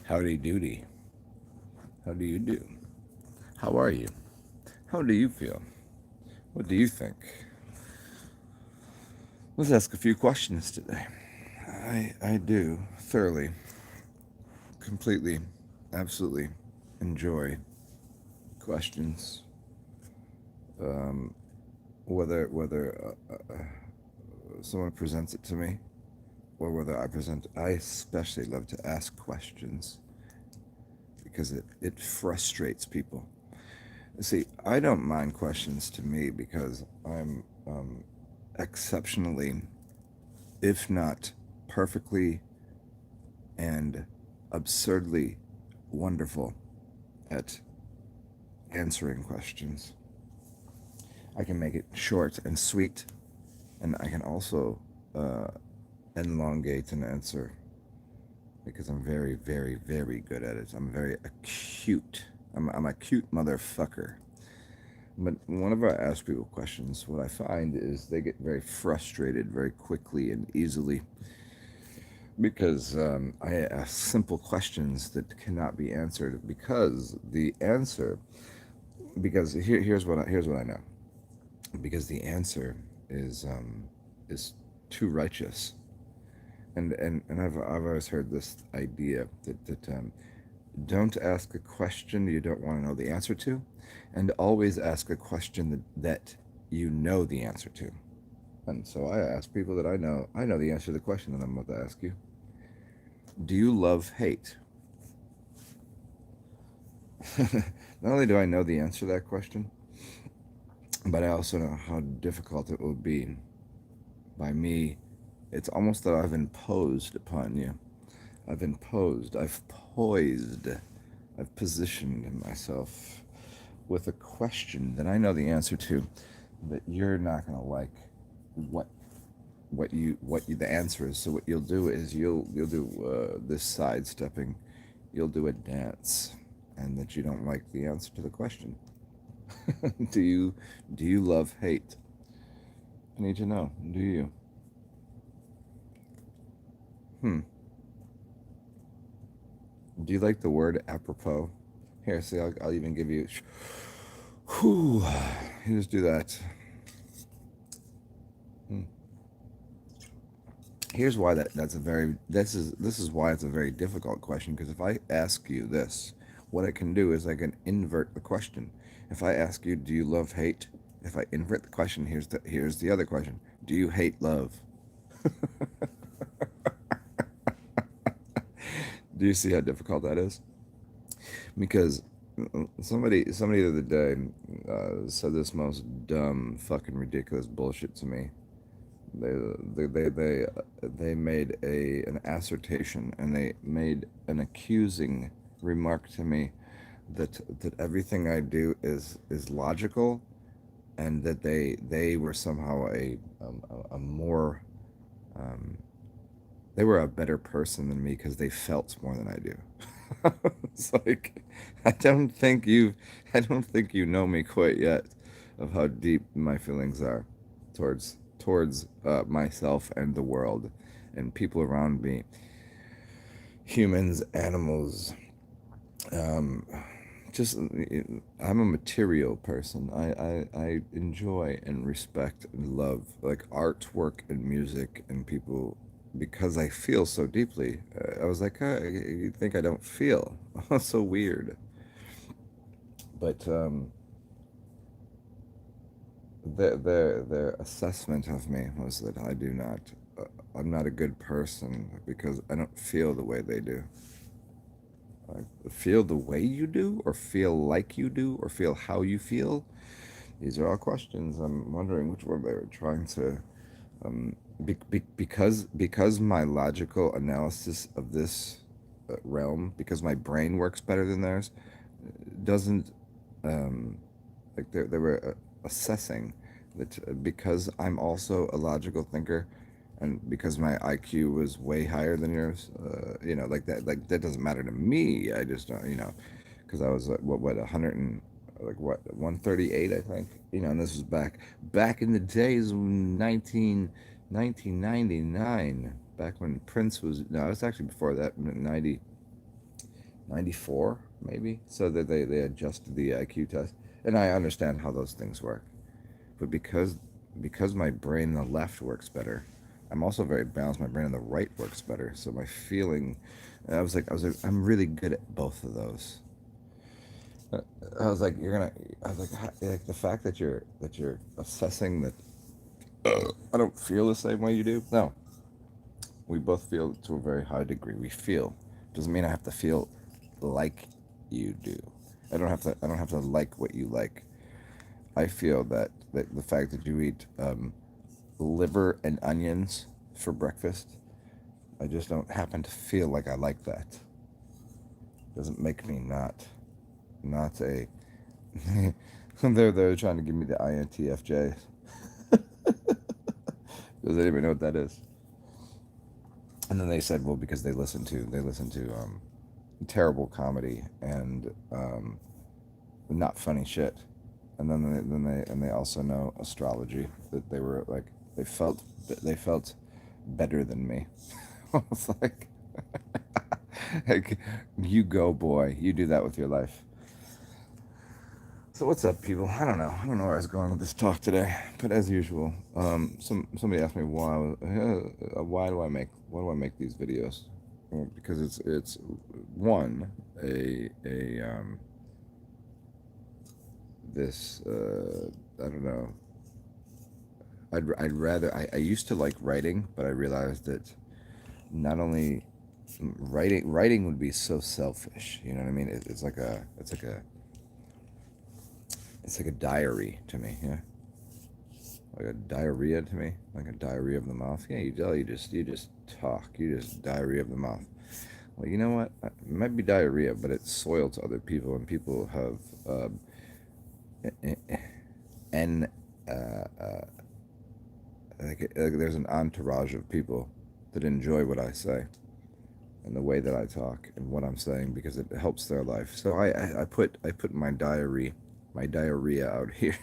Howdy doody. How do you do? How are you? How do you feel? What do you think? Let's ask a few questions today. I do thoroughly, completely, absolutely enjoy questions. Um, whether someone presents it to me or whether I present it, I especially love to ask questions because it frustrates people. See, I don't mind questions to me because I'm exceptionally, if not perfectly and absurdly wonderful at answering questions. I can make it short and sweet, and I can also uh, elongate an answer because I'm very, very, very good at it. I'm very acute. I'm a cute motherfucker. But whenever I ask people questions, what I find is they get very frustrated very quickly and easily because I ask simple questions that cannot be answered because the answer because here's what I know because the answer is um, is too righteous and I've always heard this idea that don't ask a question you don't want to know the answer to, and always ask a question that you know the answer to. And so I ask people that I know the answer to the question that I'm about to ask you. Do you love hate? Not only do I know the answer to that question, but I also know how difficult it will be by me. It's almost that I've imposed upon you. I've poised, I've positioned myself with a question that I know the answer to, that you're not gonna like what the answer is. So what you'll do is you'll do this sidestepping, you'll do a dance, and that you don't like the answer to the question. do you do you love hate? I need to know. Do you? Hmm. Do you like the word apropos? Here, see, I'll even give you. Whew. You just do that. Hmm. Here's why that's a very this is why it's a very difficult question because if I ask you this, what I can do is I can invert the question. If I ask you, do you love hate? If I invert the question, here's the other question. Do you hate love? Do you see how difficult that is? Because somebody the other day said this most dumb fucking ridiculous bullshit to me. They they they they, they made a an assertion and they made an accusing remark to me that everything I do is logical, and that they were somehow a more um, they were a better person than me because they felt more than I do. It's like I don't think you know me quite yet of how deep my feelings are towards myself and the world and people around me, humans, animals. Um, just I'm a material person. I enjoy and respect and love like artwork and music and people because I feel so deeply. I was like, you think I don't feel? So weird. But their assessment of me was that I do not. I'm not a good person because I don't feel the way they do. Feel the way you do, or feel like you do, or feel how you feel? These are all questions. I'm wondering which one they were trying to. Because my logical analysis of this realm, because my brain works better than theirs, doesn't like they were assessing that because I'm also a logical thinker, and because my IQ was way higher than yours, like that doesn't matter to me. I just don't, because I was what 100 and like what 138, I think, and this was back in the days when 1999, back when Prince was, no, it was actually before that, 90. 94 maybe, so that they adjusted the IQ test. And I understand how those things work, but because my brain in the left works better, I'm also very balanced. My brain in the right works better, so my feeling, I was like, I'm really good at both of those. Uh, I was like, you're gonna. I was like the fact that you're assessing that I don't feel the same way you do. No, we both feel to a very high degree. We feel doesn't mean I have to feel like you do. I don't have to like what you like. I feel that the fact that you eat liver and onions for breakfast, I just don't happen to feel like I like that. Doesn't make me not a. They're trying to give me the INTFJ. Does anybody know what that is? And then they said, well, because they listen to terrible comedy and not funny shit. And then they also know astrology, that they were like, they felt better than me. I was like, you go, boy, you do that with your life. So what's up, people? I don't know where I was going with this talk today, but as usual, somebody asked me why do I make these videos? Well, because it's one a this I don't know. I'd rather I used to like writing, but I realized that not only writing would be so selfish. You know what I mean? It's like a diary to me. Yeah, like a diarrhea to me, like a diarrhea of the mouth. Yeah, you just talk. You just diarrhea of the mouth. Well, you know what? It might be diarrhea, but it's soil to other people, and people have and there's an entourage of people that enjoy what I say and the way that I talk and what I'm saying because it helps their life. So I put my diarrhea out here,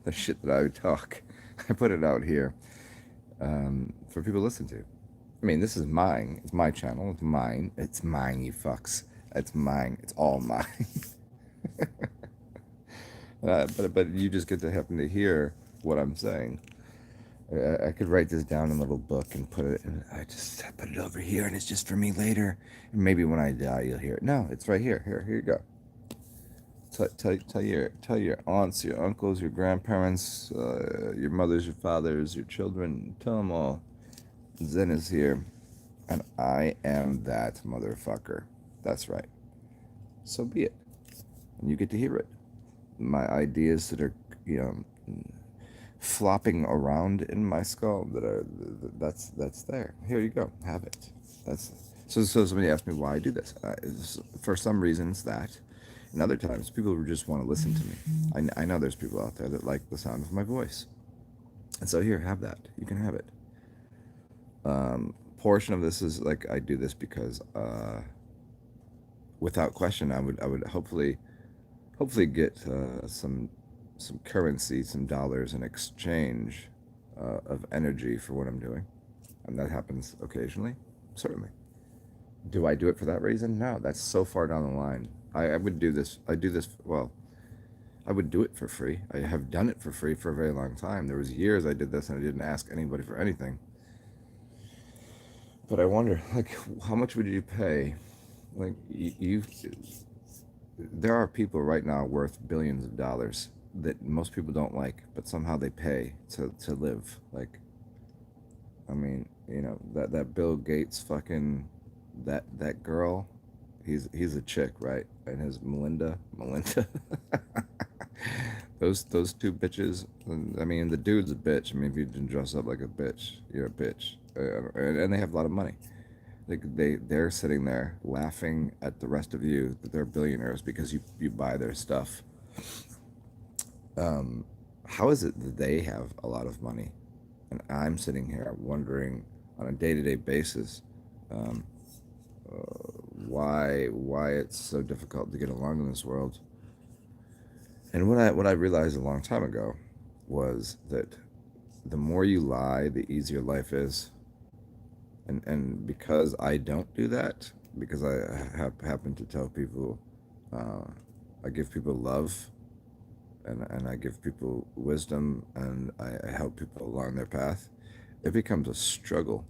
the shit that I would talk. I put it out here for people to listen to. I mean, this is mine. It's my channel. It's mine. It's mine, you fucks. It's mine. It's all mine. But you just get to happen to hear what I'm saying. I could write this down in a little book and put it. And I put it over here, and it's just for me later. And maybe when I die, you'll hear it. No, it's right here. Here you go. Tell your aunts, your uncles, your grandparents, your mothers, your fathers, your children. Tell them all. Zen is here, and I am that motherfucker. That's right. So be it, and you get to hear it. My ideas that are, you know, flopping around in my skull that's there. Here you go. Have it. That's so. Somebody asked me why I do this. For some reasons that, and other times people just want to listen to me. I know there's people out there that like the sound of my voice, and so here, have that. You can have it. Portion of this is like I do this because, without question, I would hopefully get some currency, some dollars in exchange of energy for what I'm doing, and that happens occasionally, certainly. Do I do it for that reason? No, that's so far down the line. I would do this. I do this. Well, I would do it for free. I have done it for free for a very long time. There was years I did this and I didn't ask anybody for anything. But I wonder, like, how much would you pay? Like, there are people right now worth billions of dollars that most people don't like, but somehow they pay to live. Like, I mean, that Bill Gates fucking that girl, he's a chick, right? And his Melinda, those two bitches. I mean, the dude's a bitch. I mean, if you didn't dress up like a bitch, you're a bitch. And they have a lot of money. Like they're sitting there laughing at the rest of you that they're billionaires because you buy their stuff. How is it that they have a lot of money, and I'm sitting here wondering on a day-to-day basis um, why it's so difficult to get along in this world? And what I realized a long time ago was that the more you lie, the easier life is. And because I don't do that, because I happen to tell people, uh, I give people love, and I give people wisdom, and I help people along their path, it becomes a struggle.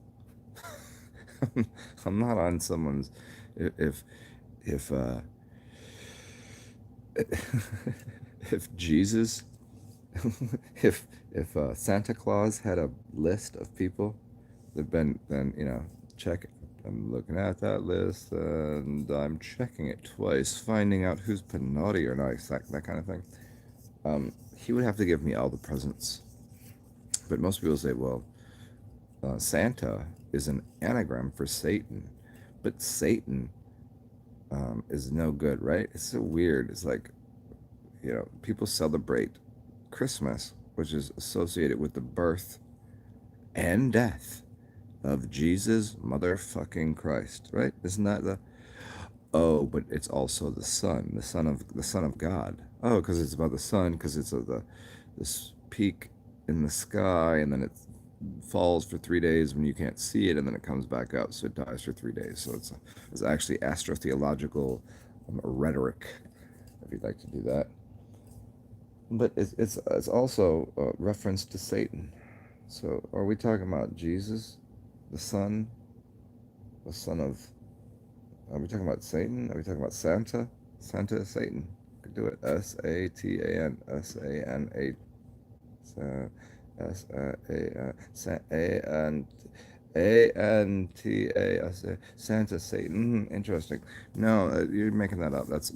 I'm not on someone's, if if if Jesus, if Santa Claus had a list of people that been, then check it. I'm looking at that list and I'm checking it twice, finding out who's been naughty or not, that kind of thing. He would have to give me all the presents. But most people say, well, Santa is an anagram for Satan, but Satan is no good, right? It's so weird. It's like, people celebrate Christmas, which is associated with the birth and death of Jesus motherfucking Christ, right? Isn't that the Oh, but it's also the son of God. Oh, because it's about the sun, because it's this peak in the sky, and then it falls for 3 days when you can't see it, and then it comes back up, so it dies for 3 days. So it's actually astrotheological rhetoric, if you'd like to do that. But it's also a reference to Satan. So are we talking about Jesus, the son, the son of are we talking about Satan? Are we talking about Santa? Santa, Satan. Could do it. Satan. Satan. Santa. Santa, Satan. Interesting. No, you're making that up. That's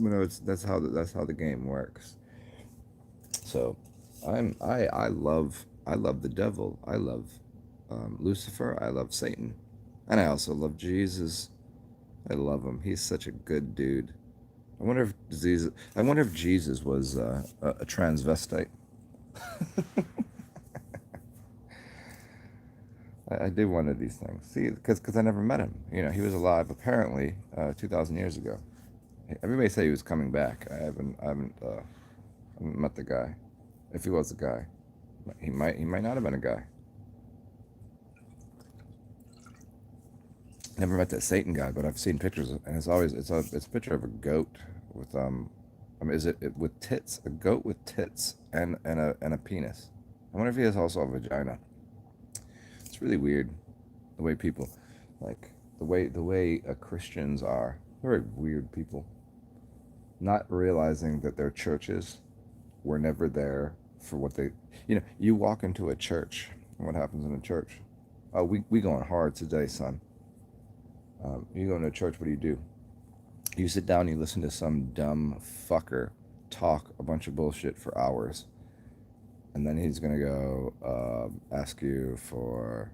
how the game works. So, I love the devil. I love Lucifer. I love Satan, and I also love Jesus. I love him. He's such a good dude. I wonder if Jesus was a transvestite. I do one of these things. See, because I never met him. He was alive apparently 2,000 years ago. Everybody said he was coming back. I haven't met the guy. If he was a guy, he might not have been a guy. Never met that Satan guy, but I've seen pictures, and it's a picture of a goat with I mean, is it with tits? A goat with tits and a penis. I wonder if he has also a vagina. It's really weird the way people, like the way Christians are. They're very weird people, not realizing that their churches were never there for what they. You walk into a church, and what happens in a church? Oh, we going hard today, son. You go into a church, what do? You sit down, you listen to some dumb fucker talk a bunch of bullshit for hours, and then he's gonna go ask you for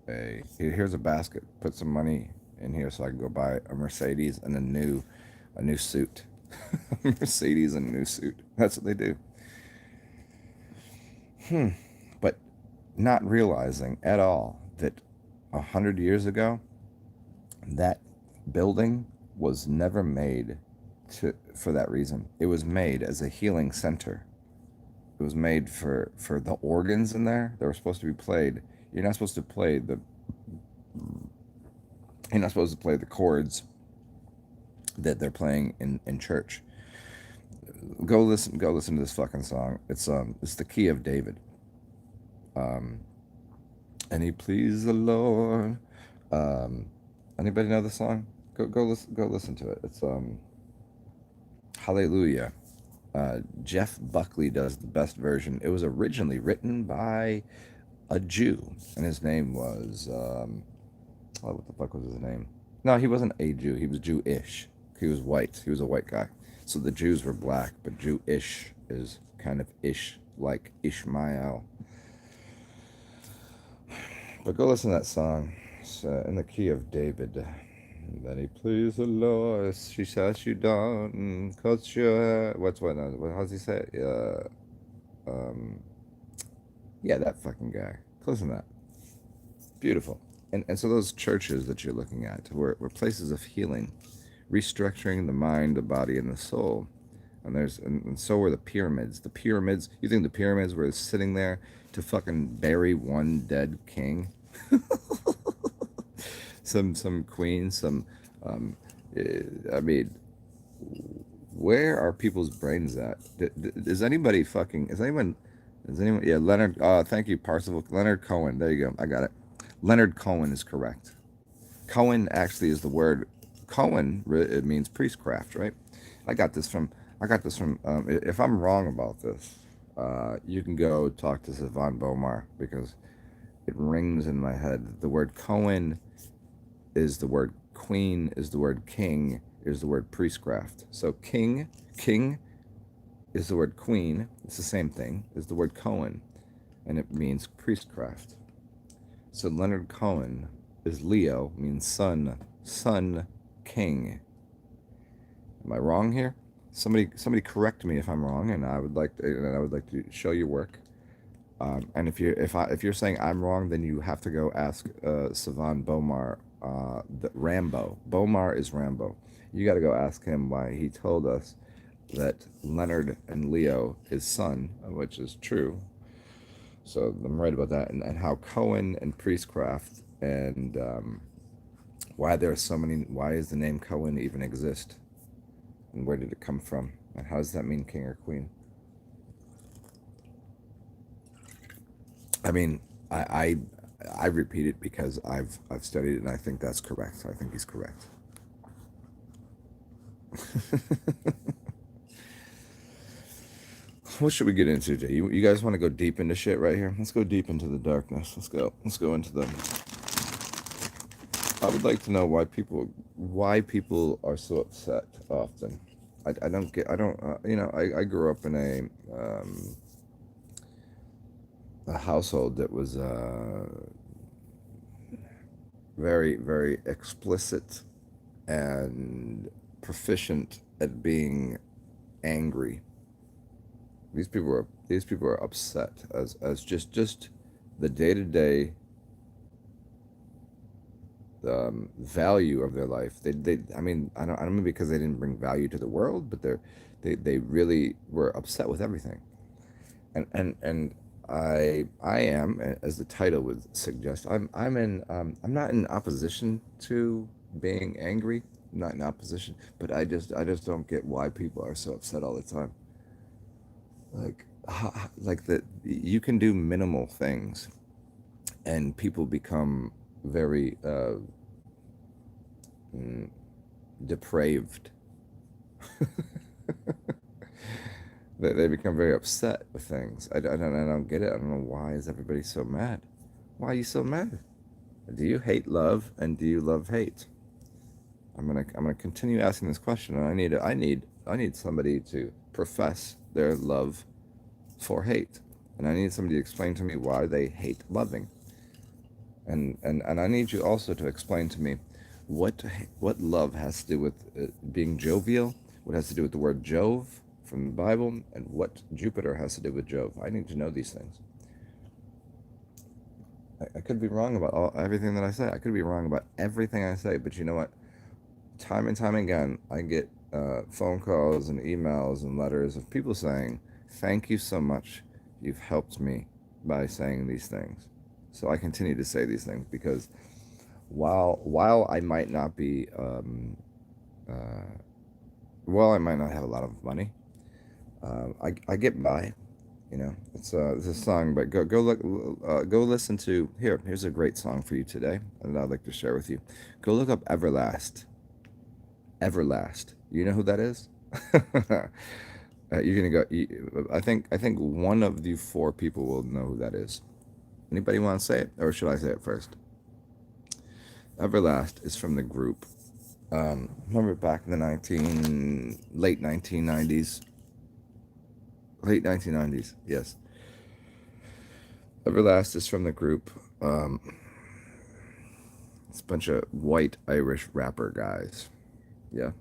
here's a basket, put some money in here so I can go buy a Mercedes and a new suit. Mercedes and a new suit. That's what they do. But not realizing at all that 100 years ago, that building was never made for that reason. It was made as a healing center. It was made for the organs in there that were supposed to be played. You're not supposed to play the you're not supposed to play the chords that they're playing in church. Go listen to this fucking song. It's the key of David. Um and he pleased the Lord. Um Anybody know the song? Go listen to it. It's Hallelujah. Jeff Buckley does the best version. It was originally written by a Jew, and his name was what the fuck was his name? No, he wasn't a Jew. He was Jewish. He was white. He was a white guy. So the Jews were black, but Jewish is kind of ish, like Ishmael. But go listen to that song. It's in the key of David. That he pleased the Lord. She says you don't, cause you're what? How's he say? Um, yeah, that fucking guy. Listen to that. Beautiful. And so those churches that you're looking at were places of healing, restructuring the mind, the body, and the soul. And so were the pyramids. The pyramids. You think the pyramids were sitting there to fucking bury one dead king? some queen, some I mean, where are people's brains at? Is anybody fucking? Is anyone? Is anyone? Yeah, Leonard. Thank you, Parsival. Leonard Cohen. There you go. I got it. Leonard Cohen is correct. Cohen actually is the word. Cohen. It means priestcraft, right? I got this from. I got this from. If I'm wrong about this, you can go talk to Savan Bomar because it rings in my head. The word Cohen is the word queen, is the word king, is the word priestcraft. So king is the word queen. It's the same thing as the word Cohen, and it means priestcraft. So Leonard Cohen is Leo, means sun, king. Am I wrong here? Somebody correct me if I'm wrong, and I would like to show your work. And if you're saying I'm wrong, then you have to go ask Savan Bomar, Rambo. Bomar is Rambo. You got to go ask him why he told us that Leonard and Leo is sun, which is true. So I'm right about that, and how Cohen and priestcraft and why there are so many. Why is the name Cohen even exist, and where did it come from, and how does that mean king or queen? I mean, I I, I repeat it because I've studied it and I think that's correct. I think he's correct. What should we get into, Jay? You guys want to go deep into shit right here? Let's go deep into the darkness. Let's go. Let's go into the. I would like to know why people are so upset often. I don't get. I don't. I grew up in a household that was very, very explicit and proficient at being angry. These people are upset as just the day-to-day value of their life. They I mean I don't mean because they didn't bring value to the world, but they really were upset with everything. And I am, as the title would suggest, I'm not in opposition to being angry. I'm not in opposition, but I just don't get why people are so upset all the time. Like like that you can do minimal things and people become very mm, depraved. They become very upset with things. I don't get it. I don't know why is everybody so mad. Why are you so mad? Do you hate love and do you love hate? I'm gonna continue asking this question, and I need somebody to profess their love for hate, and I need somebody to explain to me why they hate loving, and I need you also to explain to me what what love has to do with being jovial, what has to do with the word Jove from the Bible, and what Jupiter has to do with Jove. I need to know these things. I could be wrong about everything that I say. I could be wrong about everything I say, but you know what? Time and time again, I get phone calls and emails and letters of people saying, "Thank you so much. You've helped me by saying these things." So I continue to say these things because while I might not be, uh, well, I might not have a lot of money. I get by. It's a song, but go listen to Here's a great song for you today, and I'd like to share with you. Go look up Everlast. Everlast. You know who that is? You're gonna go. I think one of you four people will know who that is. Anybody want to say it, or should I say it first? Everlast is from the group. Remember back in the late 1990s, late 1990s. Yes, Everlast is from the group. It's a bunch of white Irish rapper guys. Yeah,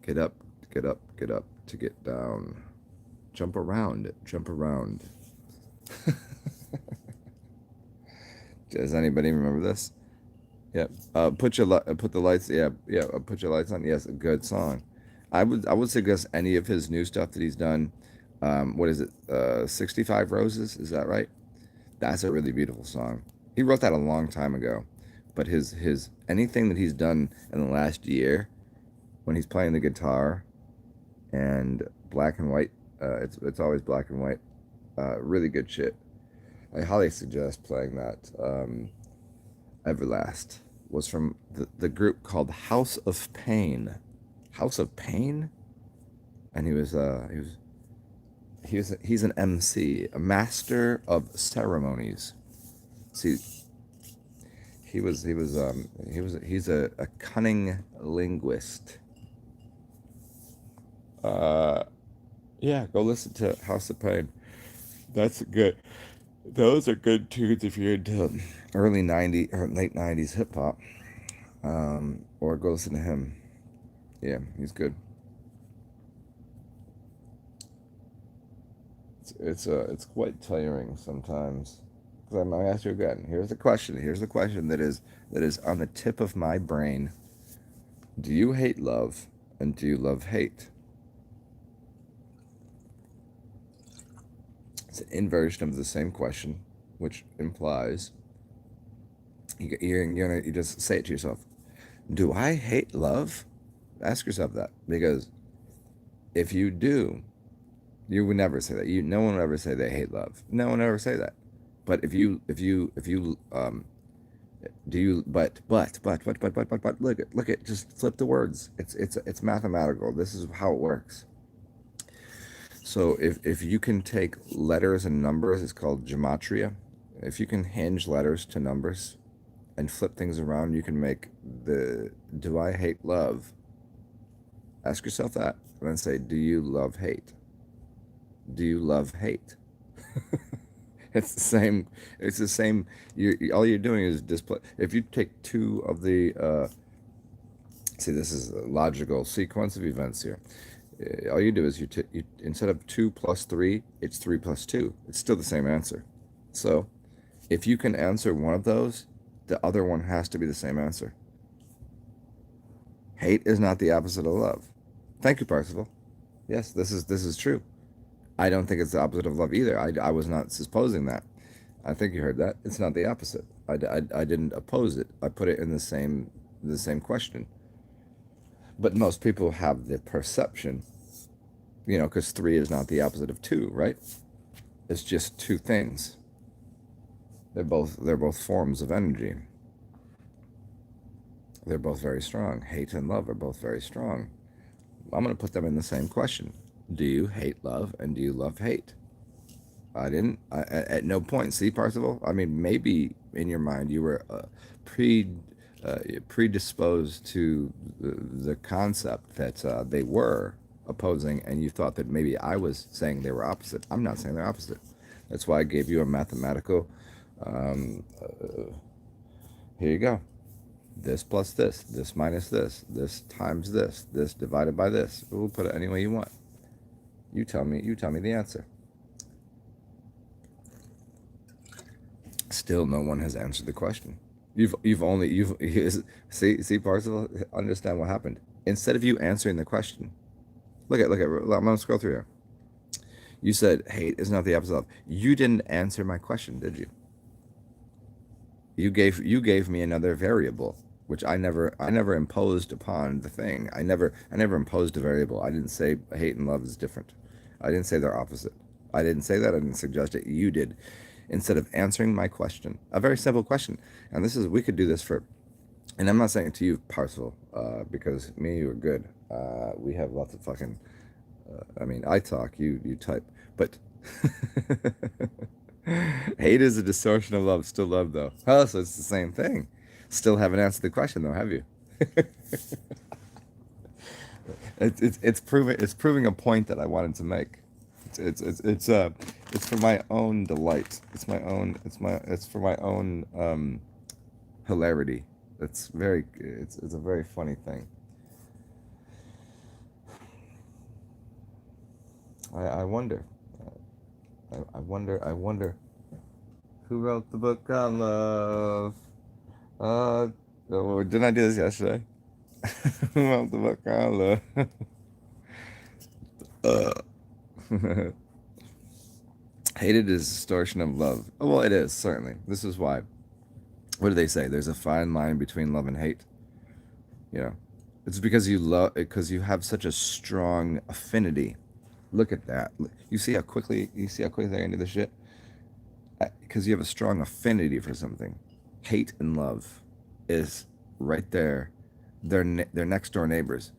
get up, get up, get up to get down. Jump around, jump around. Does anybody remember this? Yeah. Put the lights. Yeah, yeah. Put your lights on. Yes, a good song. I would suggest any of his new stuff that he's done. What is it? 65 Roses. Is that right? That's a really beautiful song. He wrote that a long time ago, but his anything that he's done in the last year when he's playing the guitar and black and white, it's always black and white. Really good shit. I highly suggest playing that. Everlast was from the group called House of Pain. House of Pain, and he's an MC, a master of ceremonies. See, he's a cunning linguist. Yeah, go listen to House of Pain. That's good. Those are good tunes if you're into early '90s or late '90s hip hop. Or go listen to him. Yeah, he's good. It's quite tiring sometimes. Because I'm gonna ask you again. Here's the question. Here's the question that is on the tip of my brain. Do you hate love, and do you love hate? It's an inversion of the same question, which implies you just say it to yourself. Do I hate love? Ask yourself that, because if you do, you would never say that. No one would ever say they hate love. No one would ever say that. But if you do you but look at just flip the words. It's mathematical. This is how it works. So if you can take letters and numbers, it's called gematria. If you can hinge letters to numbers and flip things around, you can make the do I hate love? Ask yourself that, and then say, do you love hate? Do you love hate? It's the same. It's the same. All you're doing is display. If you take two of the see, this is a logical sequence of events here. All you do is you instead of 2 plus 3, it's 3 plus 2. It's still the same answer. So, if you can answer one of those, the other one has to be the same answer. Hate is not the opposite of love. Thank you, Parsival. Yes, this is true. I don't think it's the opposite of love either. I was not supposing that. I think you heard that. It's not the opposite. I didn't oppose it. I put it in the same question. But most people have the perception, because 3 is not the opposite of 2, right? It's just two things. They're both forms of energy. They're both very strong. Hate and love are both very strong. I'm going to put them in the same question. Do you hate love, and do you love hate? At no point, see, Parzival? I mean, maybe in your mind you were predisposed to the concept that they were opposing, and you thought that maybe I was saying they were opposite. I'm not saying they're opposite. That's why I gave you a mathematical, here you go. This plus this minus this times this divided by this. We'll put it any way you want. You tell me the answer. Still, no one has answered the question. You've see Parcel, understand what happened. Instead of you answering the question, look at. I'm gonna scroll through here. You said hate is not the opposite of love. You didn't answer my question, did you? You gave me another variable, which I never imposed upon the thing. I never imposed a variable. I didn't say hate and love is different. I didn't say they're opposite. I didn't say that. I didn't suggest it. You did. Instead of answering my question, a very simple question, and we could do this for, and I'm not saying it to you, Parcel, because me and you are good. We have lots of fucking, I mean, I talk, you type, but hate is a distortion of love. Still love though. Oh, so it's the same thing. Still haven't answered the question though, have you? It's proving a point that I wanted to make. It's for my own delight. It's for my own hilarity. It's a very funny thing. I wonder. I wonder who wrote the book on love. Didn't I do this yesterday? Who wrote the book on love? Hated is distortion of love. Oh, well, it is, certainly. This is why. What do they say? There's a fine line between love and hate. You know, it's because you love, because you have such a strong affinity. Look at that. You see how quickly I into this shit? Because you have a strong affinity for something. Hate and love is right there. They're next door neighbors.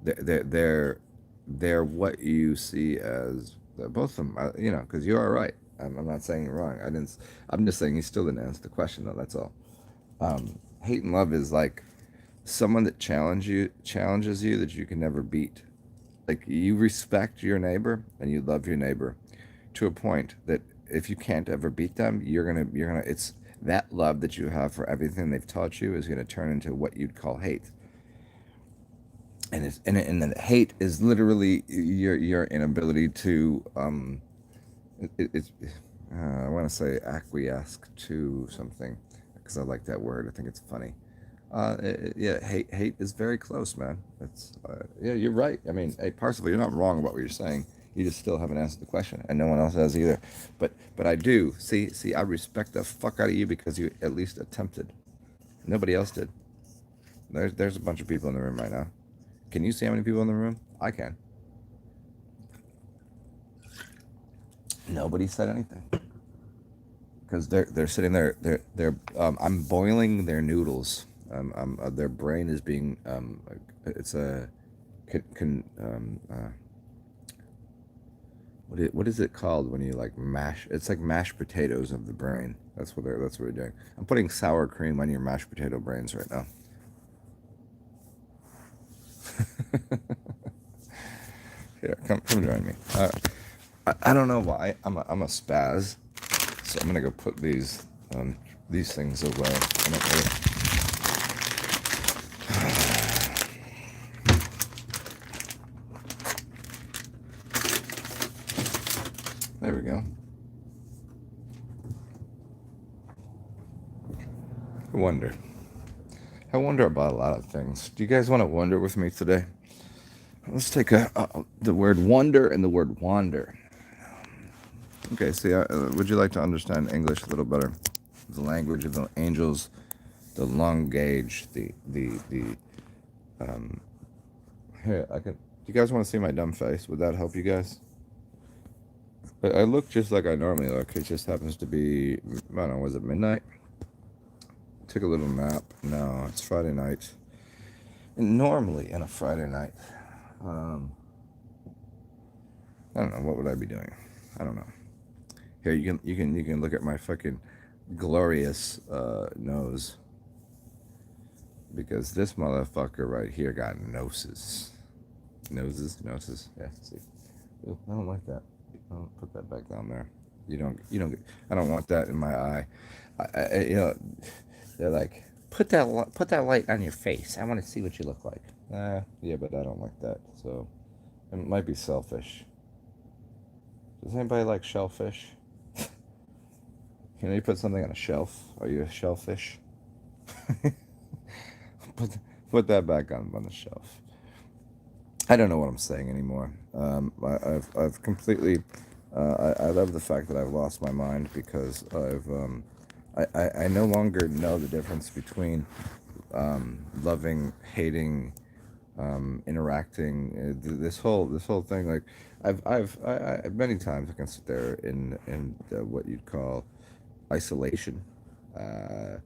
They're they're what you see as both of them. You know, because you are right. I'm not saying you're wrong. I didn't. I'm just saying you still didn't answer the question though. That's all. Hate and love is like someone that challenges you that you can never beat. Like you respect your neighbor and you love your neighbor to a point that if you can't ever beat them, you're gonna it's that love that you have for everything they've taught you is gonna turn into what you'd call hate. And then hate is literally your inability to it's I want to say acquiesce to something because I like that word. I think it's funny. Yeah, hate is very close, man. It's yeah, you're right. I mean, hey, Parsifal, you're not wrong about what you're saying. You just still haven't answered the question, and no one else has either. But I do see. I respect the fuck out of you because you at least attempted. Nobody else did. There's a bunch of people in the room right now. Can you see how many people in the room? I can. Nobody said anything because they're sitting there. I'm boiling their noodles. Their brain is being it's a what is it called when you like mash? It's like mashed potatoes of the brain. That's what we're doing. I'm putting sour cream on your mashed potato brains right now. Here, come join me. I don't know why I'm a spaz, so I'm gonna go put these things away. I don't really, there we go. I wonder. I wonder about a lot of things. Do you guys want to wonder with me today? Let's take the word wonder and the word wander. Okay, see, would you like to understand English a little better? The language of the angels, the long gauge, the here, I can. Do you guys want to see my dumb face? Would that help you guys? I look just like I normally look. It just happens to be, I don't know, was it midnight? Took a little nap. No, it's Friday night. And normally on a Friday night, um, I don't know, what would I be doing? I don't know. Here, you can look at my fucking glorious nose because this motherfucker right here got noses. Yeah, see. Ooh, I don't like that. I'll put that back down there. You don't. I don't want that in my eye. You know, they're like, put that light on your face. I want to see what you look like. Yeah, but I don't like that. So it might be selfish. Does anybody like shellfish? Can you put something on a shelf? Are you a shellfish? put put that back on the shelf. I don't know what I'm saying anymore. I've completely. I love the fact that I've lost my mind because I no longer know the difference between loving, hating, interacting. This whole thing. Like I many times I can sit there in what you'd call isolation. Uh,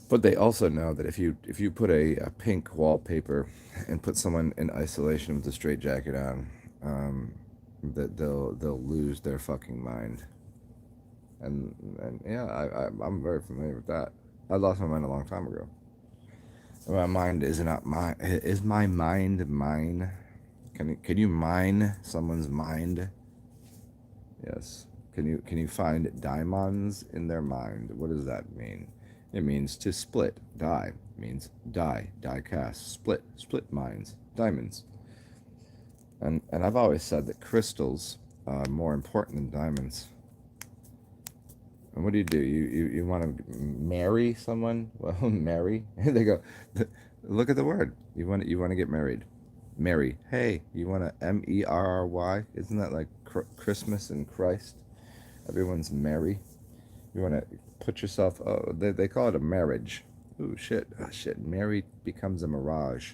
But they also know that if you put a pink wallpaper and put someone in isolation with a straight jacket on, that they'll lose their fucking mind. And yeah, I'm very familiar with that. I lost my mind a long time ago. My mind is not mine. Is my mind mine? Can you mine someone's mind? Yes. Can you find diamonds in their mind? What does that mean? It means to split. Die means die cast, split minds, diamonds. And I've always said that crystals are more important than diamonds. And what do? You want to marry someone? Well, marry. They go, look at the word. You want to get married. Mary. Hey, you want to Merry? Isn't that like Christmas and Christ? Everyone's merry. You want to. put yourself. Oh, they call it a marriage. Ooh, shit. Oh, shit. Married becomes a mirage.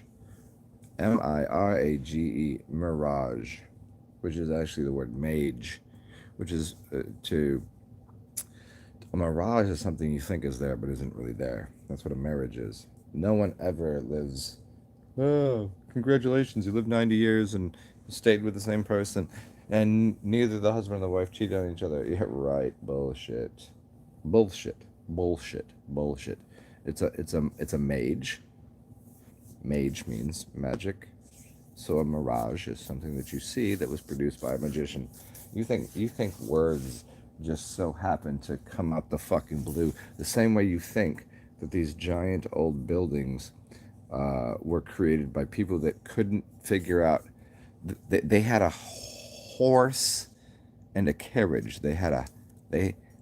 Mirage, mirage, which is actually the word mage, which is to. A mirage is something you think is there but isn't really there. That's what a marriage is. No one ever lives. Oh, congratulations! You lived 90 years and stayed with the same person, and neither the husband or the wife cheated on each other. Yeah, right. Bullshit. Bullshit. Bullshit. Bullshit. It's a mage. Mage means magic. So a mirage is something that you see that was produced by a magician. You think words just so happen to come out the fucking blue. The same way you think that these giant old buildings were created by people that couldn't figure out. They had a horse and a carriage. They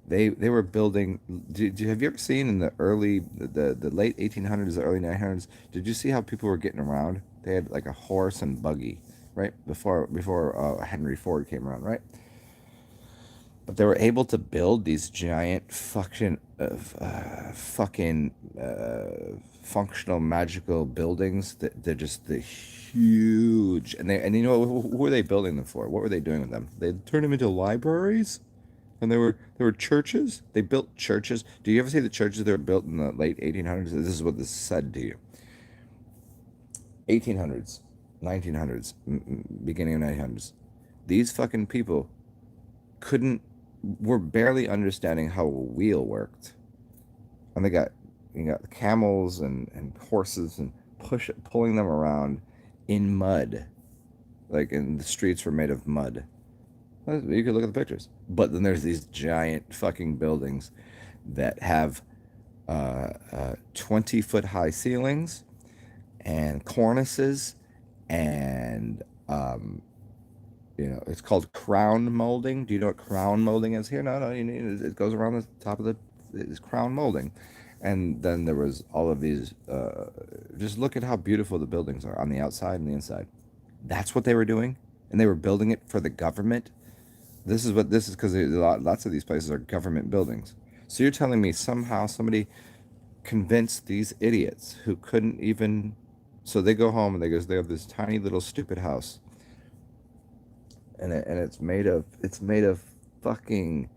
they were building. Have you ever seen in the late 1800s, the early 900s? Did you see how people were getting around? They had like a horse and buggy, right? Before Henry Ford came around, right? But they were able to build these giant functional magical buildings that they're just the huge. And you know who were they building them for? What were they doing with them? They turned them into libraries. And there were churches. They built churches. Do you ever see the churches that were built in the late 1800s? This is what this said to you. 1800s, 1900s, beginning of 1900s. These fucking people couldn't were barely understanding how a wheel worked. And you got camels and horses and pulling them around in mud. Like, and the streets were made of mud. You could look at the pictures. But then there's these giant fucking buildings that have 20-foot high ceilings and cornices, and it's called crown molding. Do you know what crown molding is? Here, no, it goes around the top of it's crown molding. And then there was all of these. Just look at how beautiful the buildings are on the outside and the inside. That's what they were doing, and they were building it for the government. This is because lots of these places are government buildings. So you're telling me somehow somebody convinced these idiots who couldn't even. So they go home and they have this tiny little stupid house, and it's made of fucking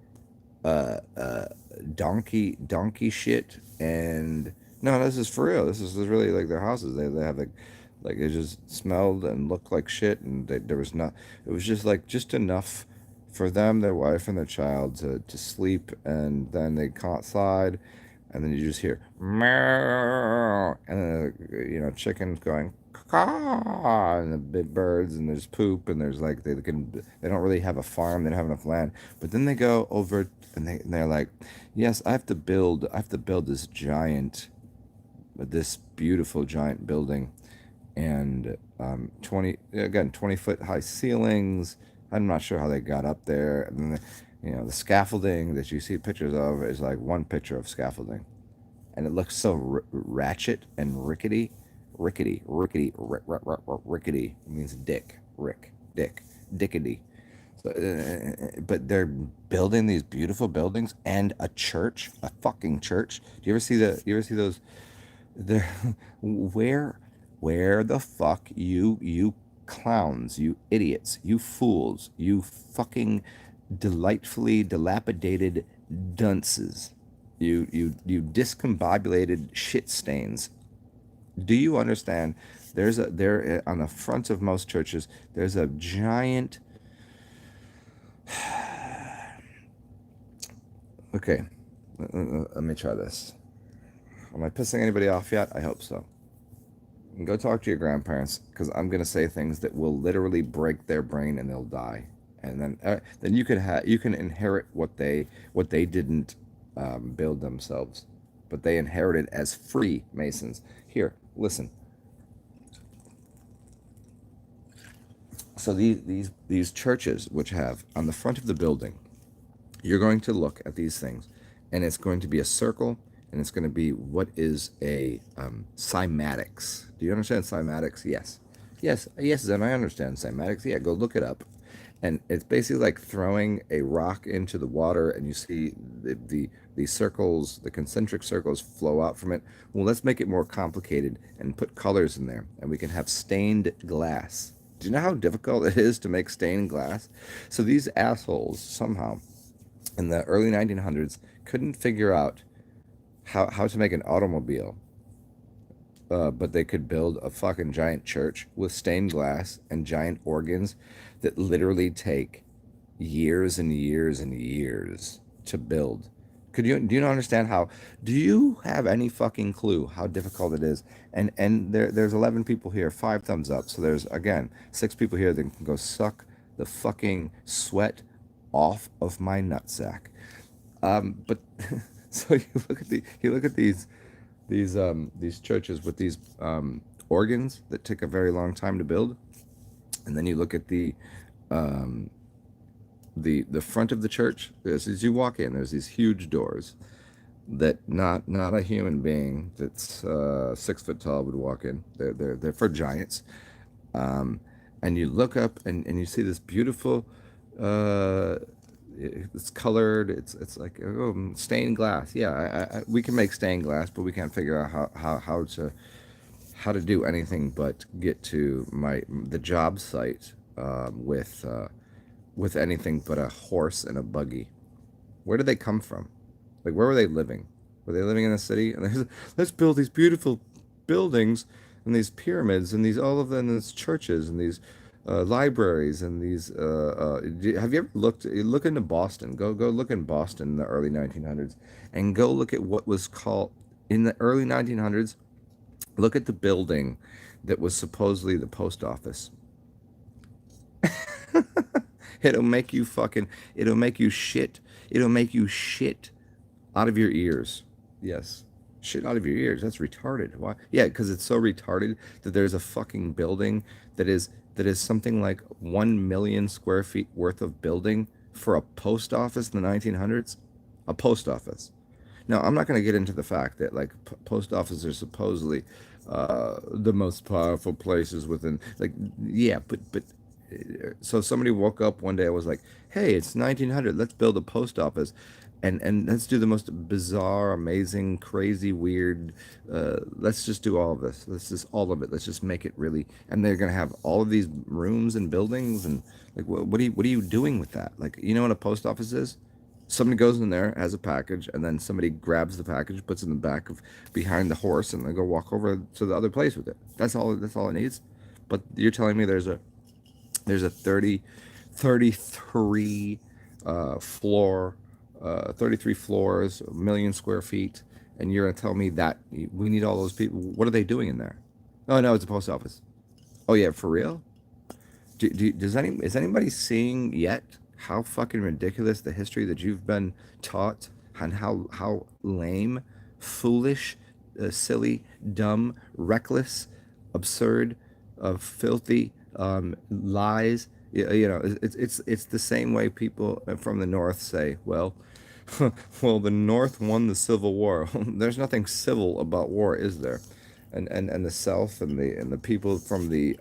donkey shit. And no, this is for real. This is really like their houses. They have like it just smelled and looked like shit, and there was not. It was just enough for them, their wife, and their child to sleep, and then they come outside, and then you just hear meow, and then chickens going caw, and the big birds, and there's poop, and there's like they don't really have a farm, they don't have enough land, but then they go over and they're like, yes, I have to build this beautiful giant building, and 20-foot high ceilings. I'm not sure how they got up there. And then, the scaffolding that you see pictures of is like one picture of scaffolding, and it looks so ratchet and rickety. Rickety it means dick. Dickety. So, but they're building these beautiful buildings and a church, a fucking church. Do you ever see those? There, where the fuck you clowns, you idiots, you fools, you fucking delightfully dilapidated dunces, you discombobulated shit stains. Do you understand? There on the front of most churches, there's a giant. Okay, let me try this. Am I pissing anybody off yet? I hope so. Go talk to your grandparents, because I'm gonna say things that will literally break their brain and they'll die. And then you can inherit what they didn't build themselves, but they inherited as Freemasons. Here, listen. So these churches, which have on the front of the building, you're going to look at these things, and it's going to be a circle, and it's going to be what is a cymatics. Do you understand cymatics? Yes, and I understand cymatics. Yeah, go look it up. and it's basically like throwing a rock into the water, and you see the circles, the concentric circles flow out from it. Well, let's make it more complicated and put colors in there, and we can have stained glass. Do you know how difficult it is to make stained glass? So these assholes somehow in the early 1900s couldn't figure out how to make an automobile, but they could build a fucking giant church with stained glass and giant organs that literally take years and years and years to build. Do you not understand how? Do you have any fucking clue how difficult it is? And there's 11 people here, 5 thumbs up. So there's again 6 people here that can go suck the fucking sweat off of my nutsack. But so you look at these churches with these organs that take a very long time to build, and then you look at um, the front of the church. As you walk in, there's these huge doors that not a human being that's 6 foot tall would walk in. They're for giants. Um, and you look up and you see this beautiful. Uh, it's colored. It's like stained glass. Yeah, we can make stained glass, but we can't figure out how to do anything but get to the job site with anything but a horse and a buggy. Where did they come from? Like, where were they living? Were they living in the city? And let's build these beautiful buildings and these pyramids and these all of them, these churches and these libraries and these. Have you ever look into Boston? Go look in Boston in the early 1900s, and go look at what was called in the early 1900s. Look at the building that was supposedly the post office. It'll make you fucking. It'll make you shit. It'll make you shit out of your ears. Yes. Shit out of your ears. That's retarded. Why? Yeah, because it's so retarded that there's a fucking building that is something like 1 million square feet worth of building for a post office in the 1900s. A post office. Now, I'm not going to get into the fact that like post offices are supposedly the most powerful places within. Like, yeah, but so somebody woke up one day and was like, "Hey, it's 1900. Let's build a post office, and let's do the most bizarre, amazing, crazy, weird. Let's just do all of this. Let's just all of it. Let's just make it really." And they're gonna have all of these rooms and buildings and like, what are you doing with that? Like, you know what a post office is? Somebody goes in there, has a package, and then somebody grabs the package, puts it in the back of behind the horse, and they go walk over to the other place with it. That's all. That's all it needs. But you're telling me there's a 33 floor, 33 floors, 1 million square feet, and you're gonna tell me that we need all those people? What are they doing in there? Oh no, it's a post office. Oh yeah, for real? Is anybody seeing yet how fucking ridiculous the history that you've been taught, and how lame, foolish, silly, dumb, reckless, absurd, filthy lies. It's the same way people from the North say, well, well, the North won the Civil War. There's nothing civil about war, is there? And the South and the people from the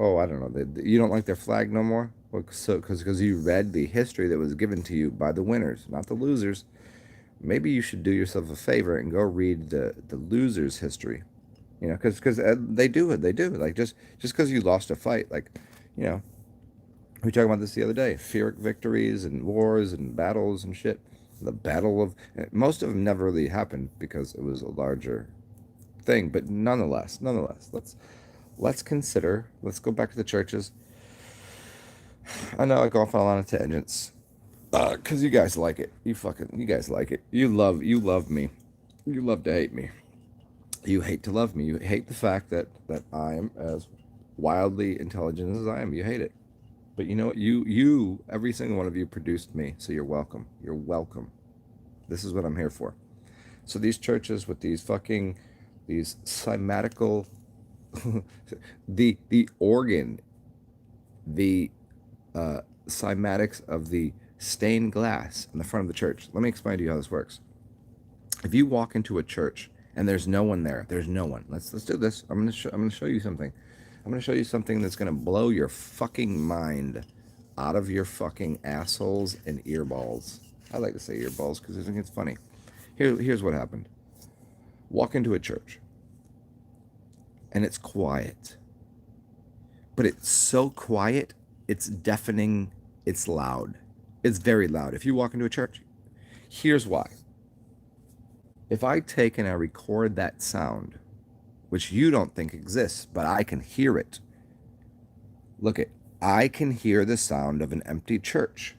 oh, I don't know, you don't like their flag no more. Well, so because you read the history that was given to you by the winners, not the losers. Maybe you should do yourself a favor and go read the losers' history. Because they do like just because you lost a fight, like, you know we were talking about this the other day. Pyrrhic victories and wars and battles and shit. The battle of most of them never really happened because it was a larger thing, but nonetheless, let's consider. Let's go back to the churches. I know I go off on a lot of tangents, cause you guys like it. You guys like it. You love me. You love to hate me. You hate to love me. You hate the fact that I am as wildly intelligent as I am. You hate it. But you know what? Every single one of you produced me, so you're welcome. You're welcome. This is what I'm here for. So these churches with these cymatical, the organ, the cymatics of the stained glass in the front of the church. Let me explain to you how this works. If you walk into a church and there's no one there, there's no one. Let's do this. I'm gonna show you something. I'm going to show you something that's going to blow your fucking mind out of your fucking assholes and earballs. I like to say earballs because I think it's funny. Here's what happened. Walk into a church, and it's quiet. But it's so quiet, it's deafening, it's loud. It's very loud. If you walk into a church, here's why. If I take and I record that sound, which you don't think exists, but I can hear it. Look it, I can hear the sound of an empty church.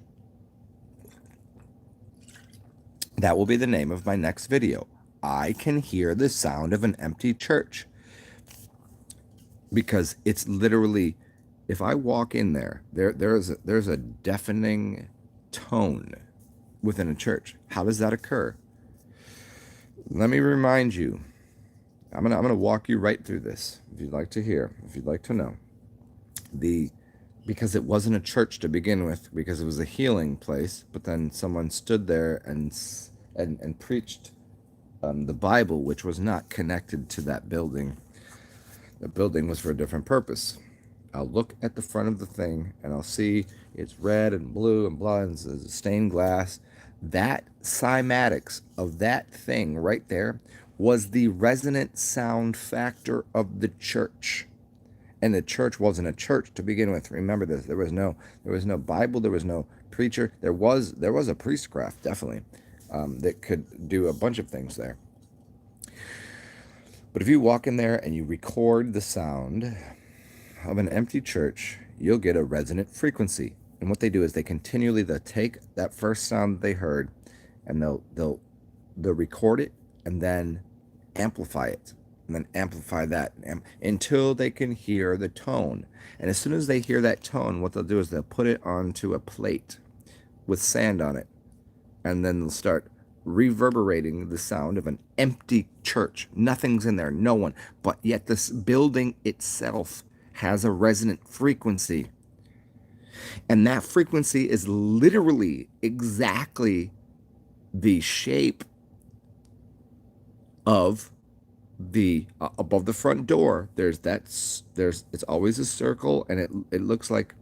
That will be the name of my next video. I can hear the sound of an empty church. Because it's literally, if I walk in there, there's a deafening tone within a church. How does that occur? Let me remind you. I'm gonna walk you right through this. If you'd like to hear, if you'd like to know, because it wasn't a church to begin with, because it was a healing place. But then someone stood there and preached the Bible, which was not connected to that building. The building was for a different purpose. I'll look at the front of the thing and I'll see it's red and blue and blah, and it's stained glass. That cymatics of that thing right there was the resonant sound factor of the church. And the church wasn't a church to begin with. Remember this. There was no Bible. There was no preacher. There was a priestcraft, definitely, that could do a bunch of things there. But if you walk in there and you record the sound of an empty church, you'll get a resonant frequency. And what they do is they'll take that first sound they heard, and they'll record it and then amplify it, and then amplify that until they can hear the tone. And as soon as they hear that tone, what they'll do is they'll put it onto a plate with sand on it, and then they'll start reverberating the sound of an empty church. Nothing's in there, no one, but yet this building itself has a resonant frequency. And that frequency is literally exactly the shape of the above the front door. It's always a circle, and it looks like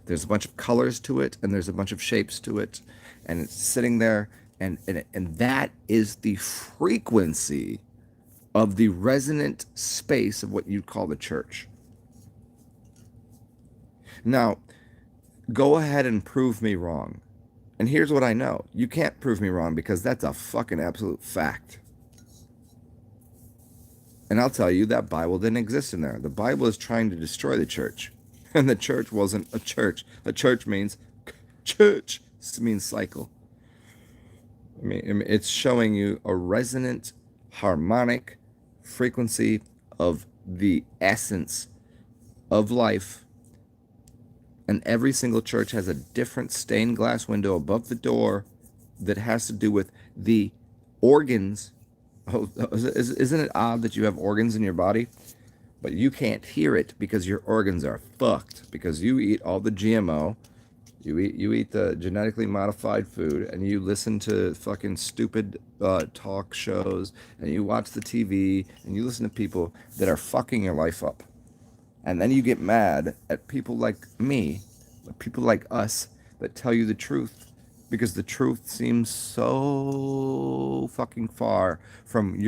there's a bunch of colors to it, and there's a bunch of shapes to it, and it's sitting there. And that is the frequency of the resonant space of what you'd call the church. Now, go ahead and prove me wrong. And here's what I know. You can't prove me wrong because that's a fucking absolute fact. And I'll tell you, that Bible didn't exist in there. The Bible is trying to destroy the church. And the church wasn't a church. A church means church. It means cycle. I mean, it's showing you a resonant, harmonic frequency of the essence of life. And every single church has a different stained glass window above the door that has to do with the organs. Oh, isn't it odd that you have organs in your body, but you can't hear it because your organs are fucked, because you eat all the GMO, you eat the genetically modified food, and you listen to fucking stupid talk shows, and you watch the TV, and you listen to people that are fucking your life up. And then you get mad at people like me, people like us, that tell you the truth, because the truth seems so fucking far from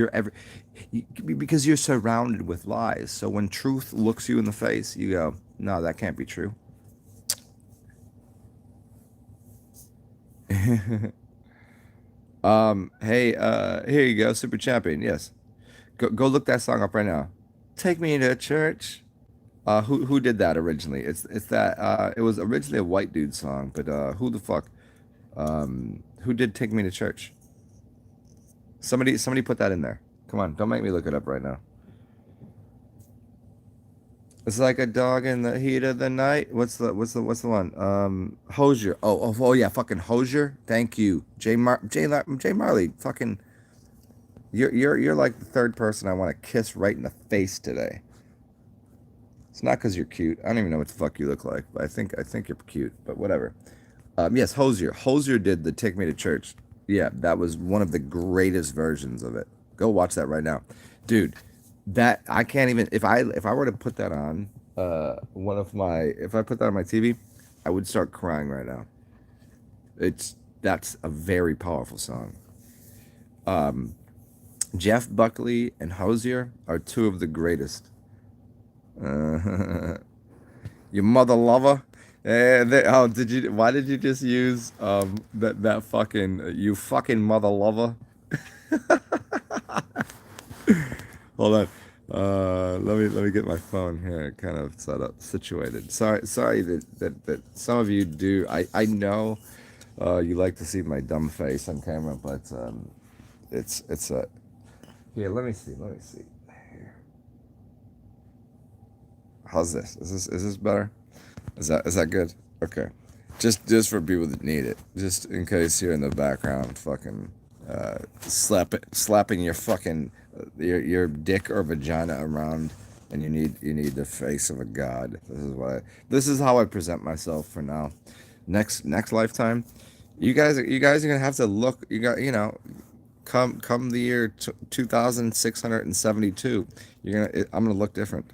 because you're surrounded with lies. So when truth looks you in the face, you go, no, that can't be true. Hey, here you go, Super Champion. Yes, go look that song up right now. Take Me to Church. Who did that originally? It's that it was originally a white dude song, but who the fuck? Who did Take Me to Church? Somebody put that in there. Come on, don't make me look it up right now. It's like a dog in the heat of the night. What's the one? Hosier. Oh yeah, fucking Hosier. Thank you, J Marley. Fucking, you're like the third person I want to kiss right in the face today. It's not because you're cute. I don't even know what the fuck you look like, but I think you're cute. But whatever. Yes, Hosier. Hosier did the Take Me to Church. Yeah, that was one of the greatest versions of it. Go watch that right now, dude. That I can't even if I were to put that on one of my if I put that on my TV, I would start crying right now. It's That's a very powerful song. Jeff Buckley and Hosier are two of the greatest. Uh, your mother lover. Oh, did you? Why did you just use that fucking you fucking mother lover? Hold on. Let me get my phone here, kind of set up, situated. Sorry that some of you do. I know you like to see my dumb face on camera, but it's here. Let me see. Here. How's this? Is this better? Is that good? Okay. Just for people that need it. Just in case you're in the background, fucking slapping your fucking your dick or vagina around, and you need the face of a god. This is how I present myself for now. Next lifetime, you guys are gonna have to look. Come the year 2672. I'm gonna look different.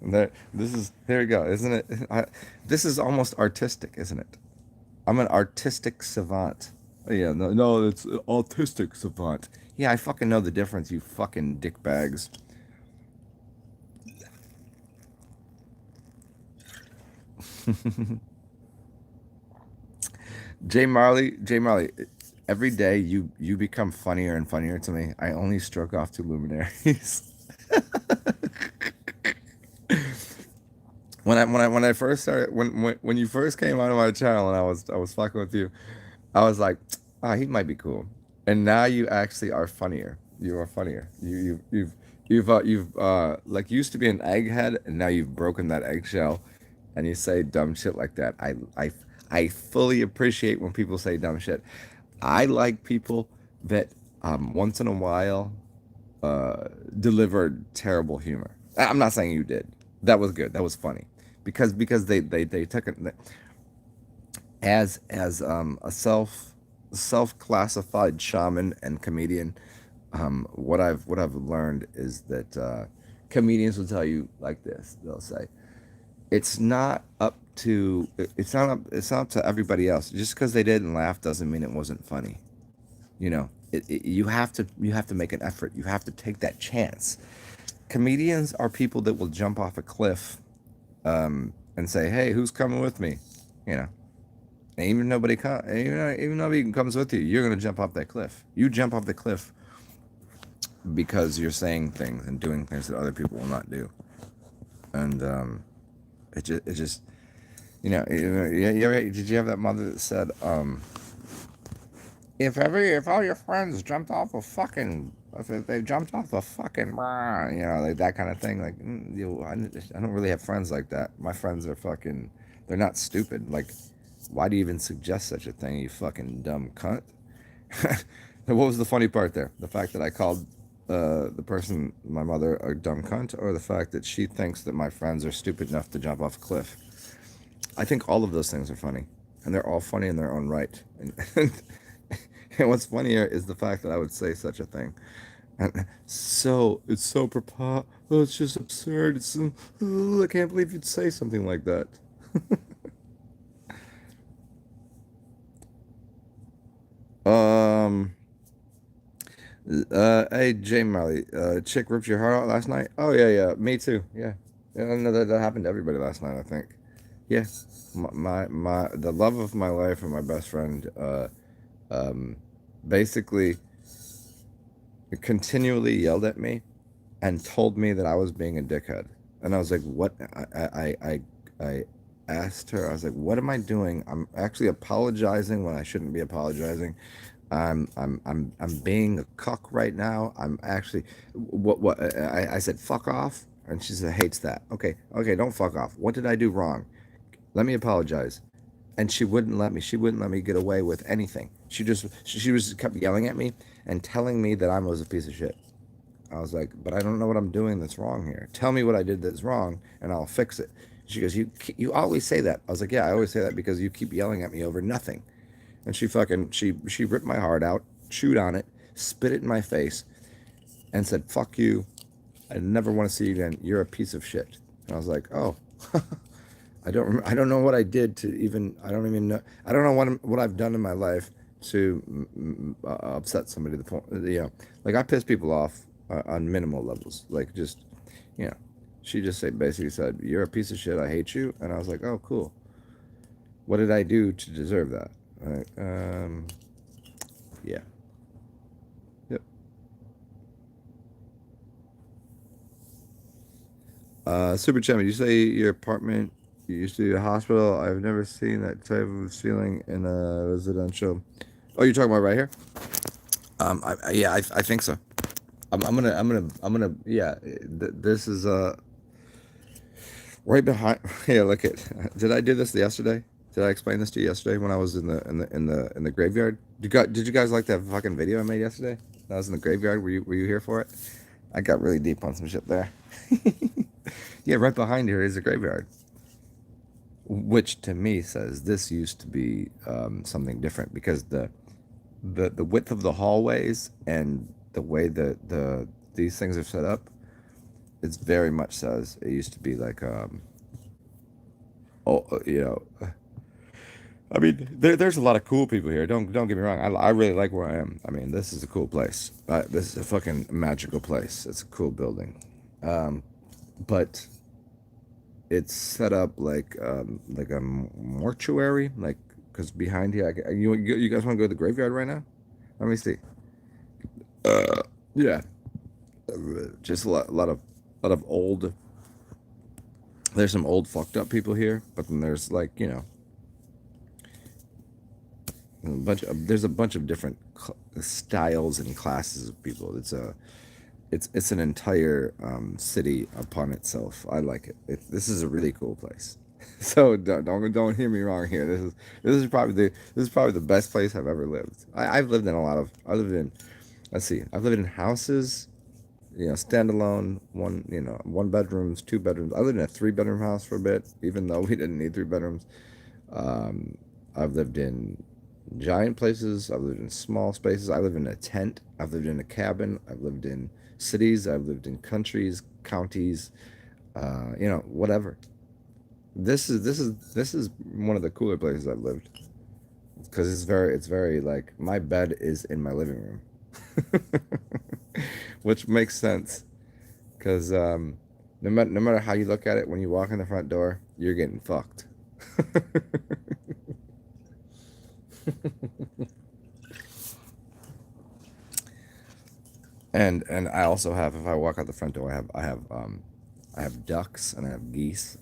There we go, isn't it? This is almost artistic, isn't it? I'm an artistic savant. Oh, yeah, no, it's autistic savant. Yeah, I fucking know the difference, you fucking dickbags. J Marley, every day you become funnier and funnier to me. I only stroke off two luminaries. When I first started when you first came onto my channel and I was fucking with you, I was like, ah, he might be cool. And now you actually are funnier. You are funnier. You've like used to be an egghead and now you've broken that eggshell, and you say dumb shit like that. I fully appreciate when people say dumb shit. I like people that once in a while delivered terrible humor. I'm not saying you did. That was good. That was funny because they took it as a self-classified shaman and comedian. What I've learned is that comedians will tell you like this. They'll say it's not up to everybody else. Just because they didn't laugh doesn't mean it wasn't funny. You have to make an effort. You have to take that chance. Comedians are people that will jump off a cliff and say, "Hey, who's coming with me?" You know, and even nobody comes with you, you're gonna jump off that cliff. You jump off the cliff because you're saying things and doing things that other people will not do, and it just did you have that mother that said, if all your friends jumped off a fucking if they jumped off a fucking like that kind of thing, like I don't really have friends like that. My friends are fucking, they're not stupid. Like, why do you even suggest such a thing, you fucking dumb cunt? What was the funny part there? The fact that I called the person, my mother, a dumb cunt, or the fact that she thinks that my friends are stupid enough to jump off a cliff? I think all of those things are funny, and they're all funny in their own right. And what's funnier is the fact that I would say such a thing. And so it's so oh, it's just absurd. I can't believe you'd say something like that. Um, hey, Jay Marley, chick ripped your heart out last night. Oh yeah, yeah, me too. Yeah, yeah, I know that happened to everybody last night, I think. Yeah, the love of my life and my best friend, um, basically continually yelled at me and told me that I was being a dickhead. And I was like, what? I asked her, I was like, what am I doing? I'm actually apologizing when I shouldn't be apologizing. I'm being a cuck right now. I'm actually, I said, fuck off. And she said, hates that. Okay, don't fuck off. What did I do wrong? Let me apologize. And she wouldn't let me get away with anything. She was kept yelling at me and telling me that I was a piece of shit. I was like, but I don't know what I'm doing that's wrong here. Tell me what I did that's wrong, and I'll fix it. She goes, you always say that. I was like, yeah, I always say that because you keep yelling at me over nothing. And she ripped my heart out, chewed on it, spit it in my face, and said, "Fuck you. I never want to see you again. You're a piece of shit." And I was like, "Oh, I don't know what I did to even. I don't even know. I don't know what I've done in my life to upset somebody. The point, like I piss people off on minimal levels. Like just, you know, she just basically said, "You're a piece of shit. I hate you." And I was like, "Oh, cool. What did I do to deserve that?" Like, yeah, yep. Super Chummy, you say your apartment you used to be a hospital. I've never seen that type of feeling in a residential. Oh, you're talking about right here? Yeah, I think so. Yeah. This is right behind. Yeah, look at. Did I do this yesterday? Did I explain this to you yesterday when I was in the graveyard? Did you guys like that fucking video I made yesterday? I was in the graveyard. Were you here for it? I got really deep on some shit there. Yeah, right behind here is a graveyard, which to me says this used to be something different because the width of the hallways and the way these things are set up, it's very much says it used to be like oh I mean there's a lot of cool people here. Don't get me wrong. I really like where I am. I mean this is a cool place. This is a fucking magical place. It's a cool building, but it's set up like a mortuary, like because behind here, you guys want to go to the graveyard right now? Let me see. Yeah, just a lot of old. There's some old fucked up people here, but then there's like there's a bunch of different styles and classes of people. It's an entire city upon itself. I like it. This is a really cool place. So don't hear me wrong here. This is probably the best place I've ever lived. I've lived in I lived in, let's see, I've lived in houses, standalone, one bedrooms, two bedrooms. I lived in a 3 bedroom house for a bit, even though we didn't need 3 bedrooms. Um, I've lived in giant places. I've lived in small spaces. I live in a tent. I've lived in a cabin. I've lived in cities. I've lived in countries, counties, whatever. This is one of the cooler places I've lived because it's very like my bed is in my living room, which makes sense because no matter how you look at it, when you walk in the front door, you're getting fucked. And I also have, if I walk out the front door, I have ducks and I have geese.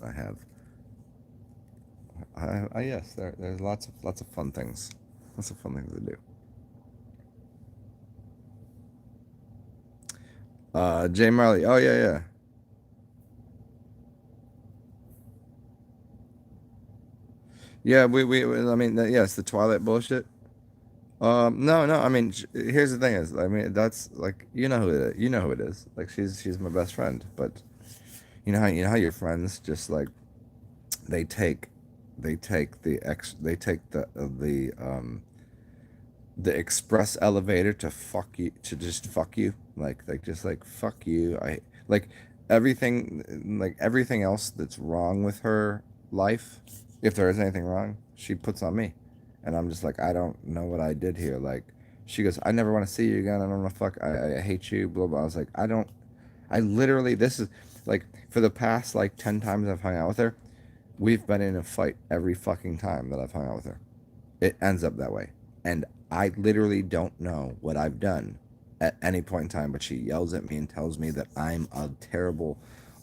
Yes, there's lots of fun things, lots of fun things to do. Jay Marley. Oh yeah, yeah. Yeah, I mean, yes, the Twilight bullshit. No, no. I mean, here's the thing: is I mean, that's like you know who it is. Like she's my best friend. But you know how your friends just like they take they take the express elevator to fuck you, to just fuck you, like just like fuck you. I like everything else that's wrong with her life, if there is anything wrong, she puts on me. And I'm just like, I don't know what I did here. Like she goes, I never want to see you again. I don't know, fuck, I hate you, blah blah. I was like, I literally, this is like for the past like 10 times I've hung out with her, we've been in a fight every fucking time that I've hung out with her. It ends up that way. And I literally don't know what I've done at any point in time, but she yells at me and tells me that I'm a terrible,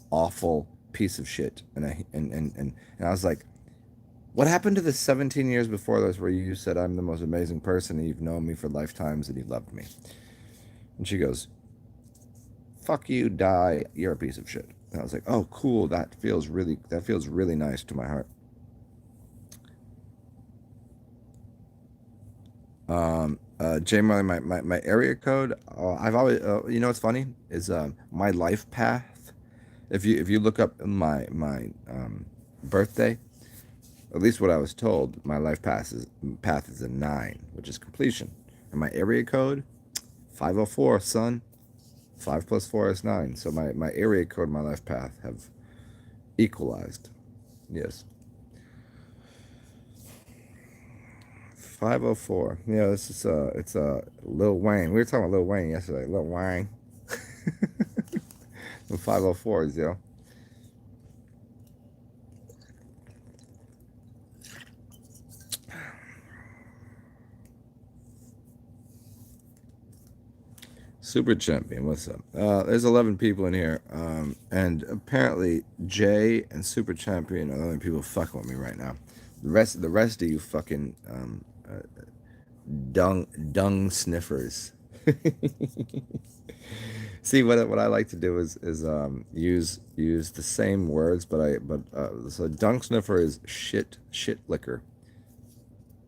awful piece of shit. And I was like, what happened to the 17 years before this where you said I'm the most amazing person and you've known me for lifetimes and you loved me? And she goes, fuck you, die, you're a piece of shit. And I was like, oh, cool, that feels really nice to my heart. Jay Marley, my area code. I've always, what's funny is my life path. If you look up my birthday, at least what I was told, my path is a 9, which is completion, and my area code 504, son. 5 plus 4 is 9. So my area code and my life path have equalized. Yes. 504. Yeah, this is it's Lil Wayne. We were talking about Lil Wayne yesterday. Lil Wayne. The 504s, yo. Super Champion, what's up? There's 11 people in here, and apparently Jay and Super Champion are the only people fucking with me right now. The rest of you fucking dung sniffers. See, what I like to do is use the same words, but so dung sniffer is shit liquor.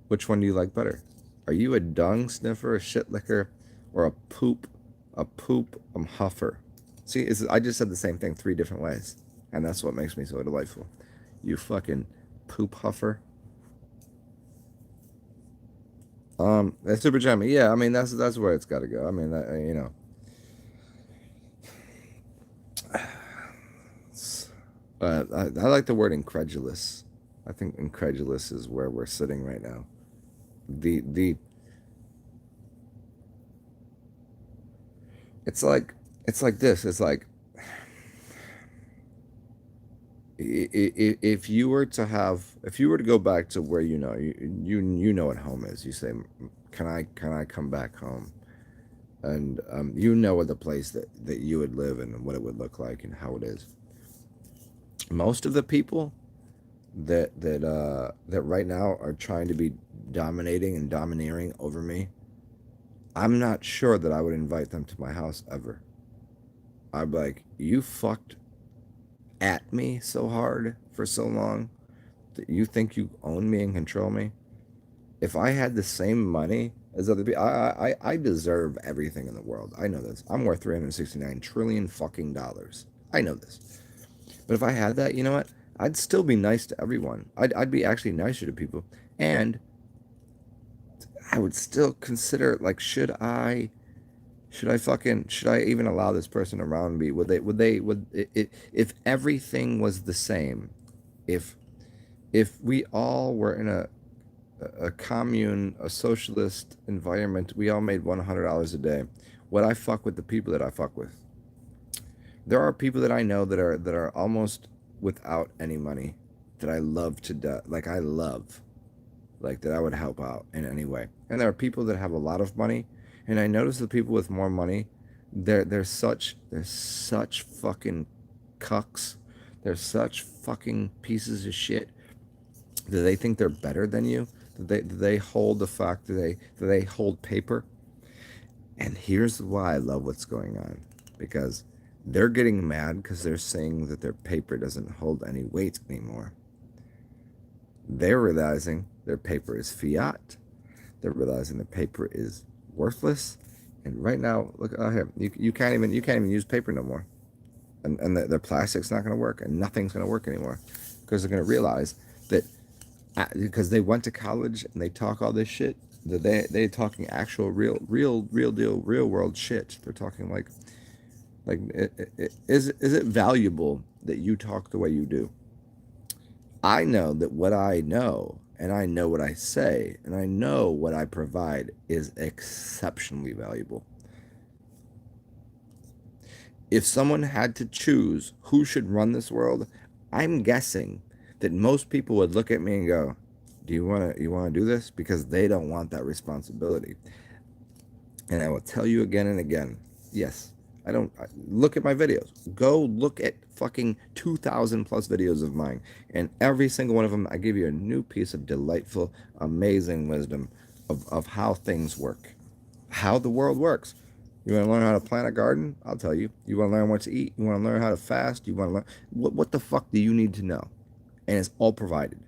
Which one do you like better? Are you a dung sniffer, a shit licker, or a poop huffer? See, I just said the same thing 3 different ways, and that's what makes me so delightful. You fucking poop huffer. That's super jammy. Yeah, I mean that's where it's got to go. I mean, you know. I like the word incredulous. I think incredulous is where we're sitting right now. The it's like this. It's like if you were to go back to where you know what home is. You say, can I come back home? And you know what the place that you would live in and what it would look like and how it is. Most of the people that right now are trying to be dominating and domineering over me, I'm not sure that I would invite them to my house ever. I'd be like, you fucked at me so hard for so long that you think you own me and control me. If I had the same money as other people, I deserve everything in the world. I know this. I'm worth 369 trillion fucking dollars. I know this. But if I had that, you know what? I'd still be nice to everyone. I'd be actually nicer to people. And I would still consider, like, should I even allow this person around me? If everything was the same, if we all were in a commune, a socialist environment, we all made $100 a day, would I fuck with the people that I fuck with? There are people that I know that are almost without any money that I love to death. Like, I love, like, that I would help out in any way. And there are people that have a lot of money, and I notice the people with more money, they're such fucking cucks. They're such fucking pieces of shit that they think they're better than you. That they hold the fact that they hold paper. And here's why I love what's going on, because they're getting mad because they're saying that their paper doesn't hold any weight anymore. They're realizing their paper is fiat. They're realizing the paper is worthless. And right now, look out here. You can't even use paper no more. And the plastic's not going to work, and nothing's going to work anymore, because they're going to realize that because they went to college and they talk all this shit, that they're talking actual real deal, real world shit. They're talking like is it valuable that you talk the way you do? I know that what I know, and I know what I say, and I know what I provide is exceptionally valuable. If someone had to choose who should run this world, I'm guessing that most people would look at me and go, "Do you want to do this?" Because they don't want that responsibility. And I will tell you again and again, yes, look at my videos. Go look at fucking 2,000 plus videos of mine. And every single one of them, I give you a new piece of delightful, amazing wisdom of how things work, how the world works. You want to learn how to plant a garden? I'll tell you. You want to learn what to eat? You want to learn how to fast? You want to learn what the fuck do you need to know? And it's all provided.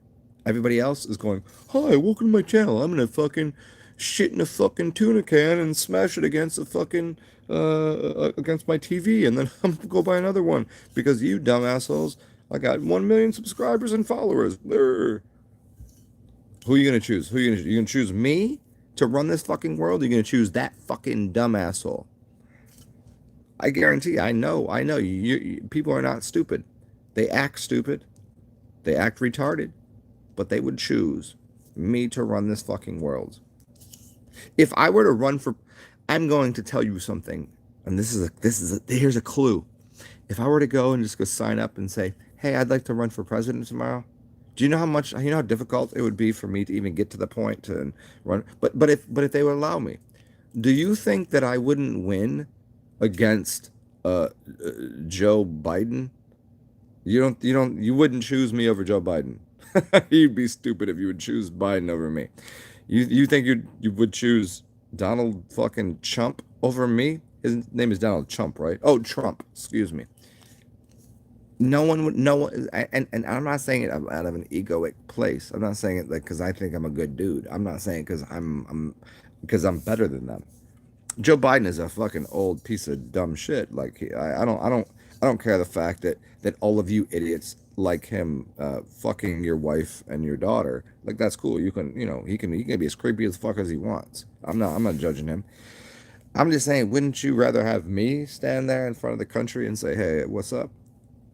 Everybody else is going, "Hi, welcome to my channel. I'm gonna fucking shit in a fucking tuna can and smash it against the fucking against my TV, and then I'm gonna go buy another one because you dumb assholes. I got 1 million subscribers and followers." Who are you gonna choose? You gonna choose me to run this fucking world? Or are you gonna choose that fucking dumb asshole? I guarantee, I know people are not stupid. They act stupid, they act retarded, but they would choose me to run this fucking world. If I were to run for, I'm going to tell you something, and here's a clue. If I were to go and just go sign up and say, "Hey, I'd like to run for president tomorrow," do you know how difficult it would be for me to even get to the point to run? But if they would allow me, do you think that I wouldn't win against uh, uh, Joe Biden? You wouldn't choose me over Joe Biden. You'd be stupid if you would choose Biden over me. You think you would choose Donald fucking Trump over me? His name is Donald Trump, right? Oh, Trump. Excuse me. No one would. No one. And I'm not saying it out of an egoic place. I'm not saying it like because I think I'm a good dude. I'm not saying it because I'm better than them. Joe Biden is a fucking old piece of dumb shit. Like I don't care the fact that all of you idiots like him fucking your wife and your daughter. Like that's cool. You can he can be as creepy as fuck as he wants. I'm not judging him. I'm just saying, wouldn't you rather have me stand there in front of the country and say, hey, what's up?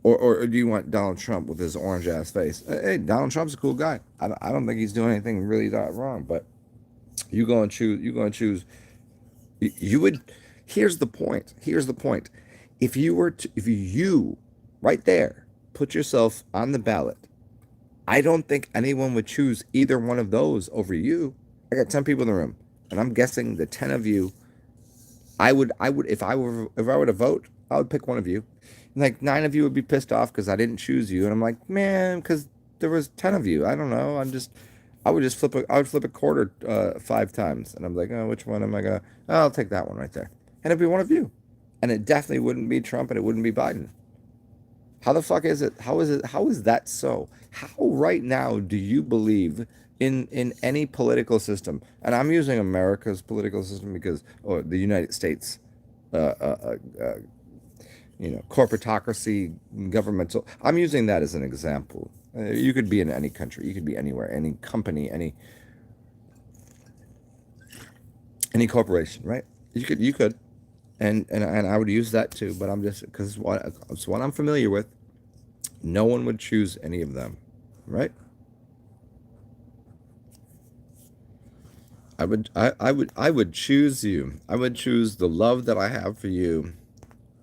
Or do you want Donald Trump with his orange ass face? Hey, Donald Trump's a cool guy. I don't think he's doing anything really that wrong. But you go and choose. You go and choose. You would. Here's the point. Here's the point. If you, right there, put yourself on the ballot, I don't think anyone would choose either one of those over you. I got 10 people in the room, and I'm guessing the 10 of you, I would, if I were to vote, I would pick one of you. Like 9 of you would be pissed off because I didn't choose you, and I'm like, man, because there was 10 of you. I don't know. I would flip a quarter 5 times, and I'm like, oh, which one am I gonna? Oh, I'll take that one right there, and it'd be one of you, and it definitely wouldn't be Trump, and it wouldn't be Biden. How the fuck is it? How is it? How is that so? How right now do you believe in any political system? And I'm using America's political system because, or the United States, uh, uh, uh, uh, corporatocracy, governmental. I'm using that as an example. You could be in any country. You could be anywhere, any company, any corporation, right? You could, and I would use that too. But I'm just because it's what I'm familiar with. No one would choose any of them, right? I would choose you. I would choose the love that I have for you.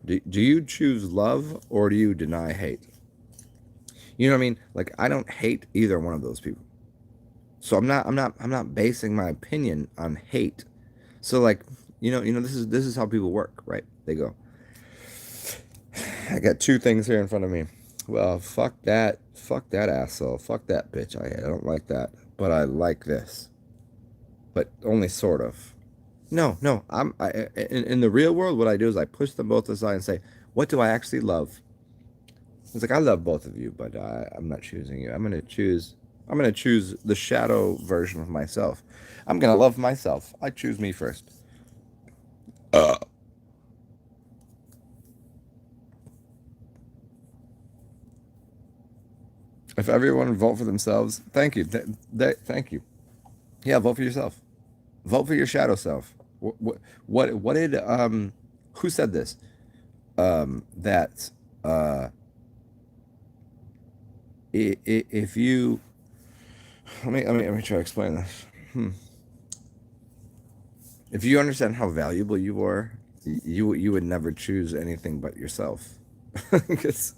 Do you choose love or do you deny hate? You know what I mean? Like I don't hate either one of those people. So I'm not basing my opinion on hate. So like, this is how people work, right? They go, I got two things here in front of me. Well, fuck that asshole, fuck that bitch. I don't like that, but I like this, but only sort of. No, no. In the real world, what I do is I push them both aside and say, what do I actually love? It's like I love both of you, but I'm not choosing you. I'm gonna choose the shadow version of myself. I'm gonna love myself. I choose me first. Uh, if everyone would vote for themselves, thank you. Thank you. Yeah, vote for yourself. Vote for your shadow self. What did who said this? That uh, if you let me try to explain this. If you understand how valuable you are, you would never choose anything but yourself. 'Cause-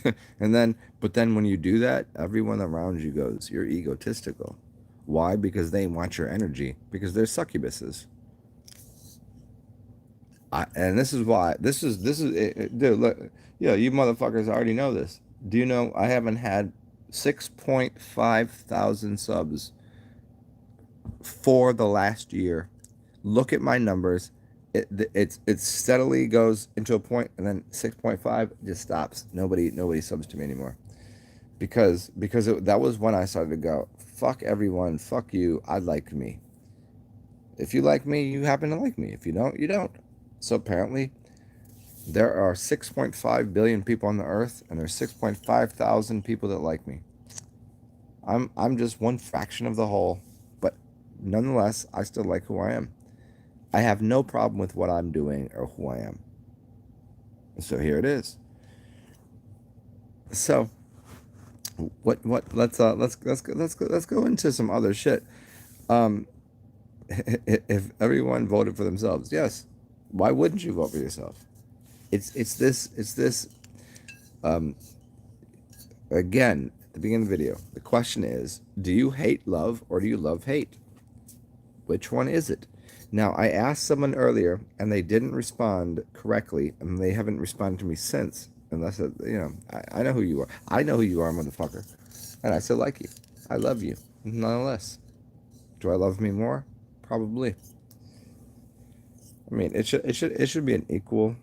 but then when you do that, everyone around you goes, you're egotistical. Why? Because they want your energy. Because they're succubuses. And this is why. Dude. Look, you motherfuckers already know this. Do you know I haven't had 6.5 thousand subs for the last year? Look at my numbers. It steadily goes into a point, and then 6.5 just stops. Nobody subs to me anymore because that was when I started to go. Fuck everyone. Fuck you. I like me. If you like me, you happen to like me. If you don't, you don't. So apparently, there are 6.5 billion people on the earth, and there's 6.5 thousand people that like me. I'm just one fraction of the whole, but nonetheless, I still like who I am. I have no problem with what I'm doing or who I am. So here it is. So what let's go into some other shit. Um if everyone voted for themselves, yes, why wouldn't you vote for yourself? It's this um again, at the beginning of the video, the question is, do you hate love or do you love hate? Which one is it? Now, I asked someone earlier and they didn't respond correctly, and they haven't responded to me since. Unless, I know who you are. I know who you are, motherfucker. And I still like you. I love you, nonetheless. Do I love me more? Probably. I mean, it should be an equal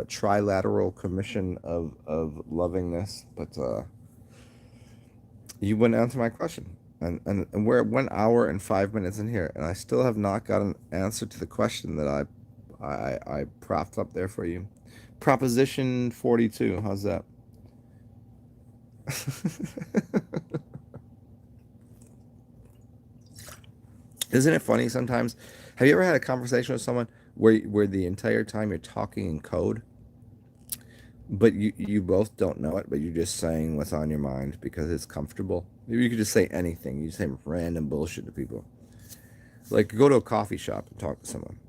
trilateral commission of lovingness, but you wouldn't answer my question. And we're 1 hour and 5 minutes in here, and I still have not got an answer to the question that I propped up there for you. Proposition 42. How's that? Isn't it funny sometimes? Have you ever had a conversation with someone where the entire time you're talking in code, but you both don't know it, but you're just saying what's on your mind because it's comfortable? Maybe you could just say anything. You say random bullshit to people. Like go to a coffee shop and talk to someone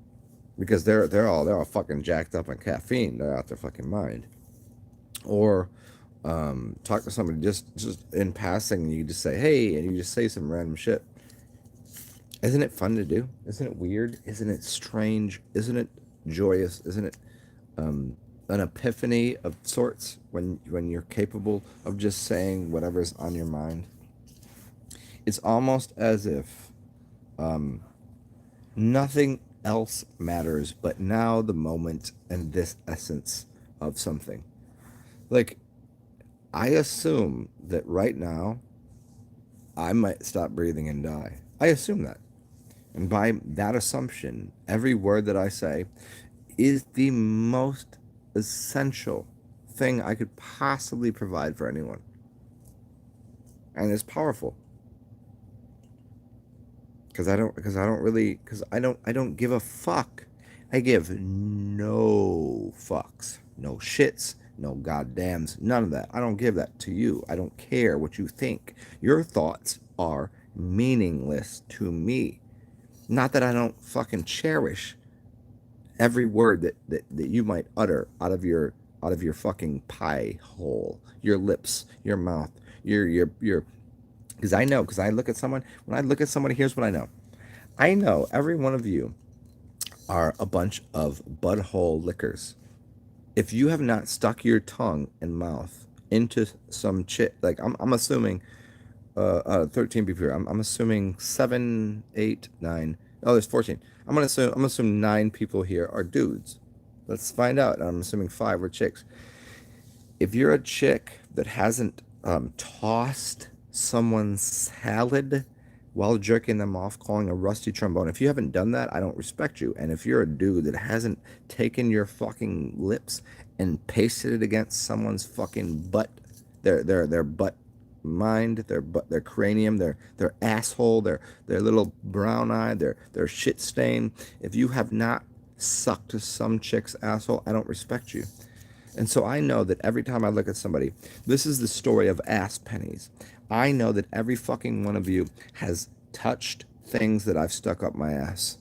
because they're all fucking jacked up on caffeine. They're out their fucking mind. Or talk to somebody just in passing. You just say hey, and you just say some random shit. Isn't it fun to do? Isn't it weird? Isn't it strange? Isn't it joyous? Isn't it an epiphany of sorts when you're capable of just saying whatever's on your mind? It's almost as if nothing else matters but now the moment and this essence of something. Like, I assume that right now I might stop breathing and die. I assume that. And by that assumption, every word that I say is the most essential thing I could possibly provide for anyone. And it's powerful. Because I don't give a fuck. I give no fucks, no shits, no goddams, none of that. I don't give that to you. I don't care what you think. Your thoughts are meaningless to me. Not that I don't fucking cherish every word that you might utter out of your fucking pie hole, your lips, your mouth, your because I look at someone, when I look at somebody, here's what I know. I know every one of you are a bunch of butthole lickers. If you have not stuck your tongue and mouth into some shit, like I'm assuming 13 people here. I'm assuming 7, 8, 9. Oh, there's 14. I'm assuming 9 people here are dudes. Let's find out. I'm assuming 5 are chicks. If you're a chick that hasn't tossed someone's salad while jerking them off, calling a rusty trombone, if you haven't done that, I don't respect you. And if you're a dude that hasn't taken your fucking lips and pasted it against someone's fucking butt, their butt mind, their cranium, their asshole, their little brown eye, their shit stain, if you have not sucked some chick's asshole, I don't respect you. And so I know that every time I look at somebody, this is the story of ass pennies. I know that every fucking one of you has touched things that I've stuck up my ass.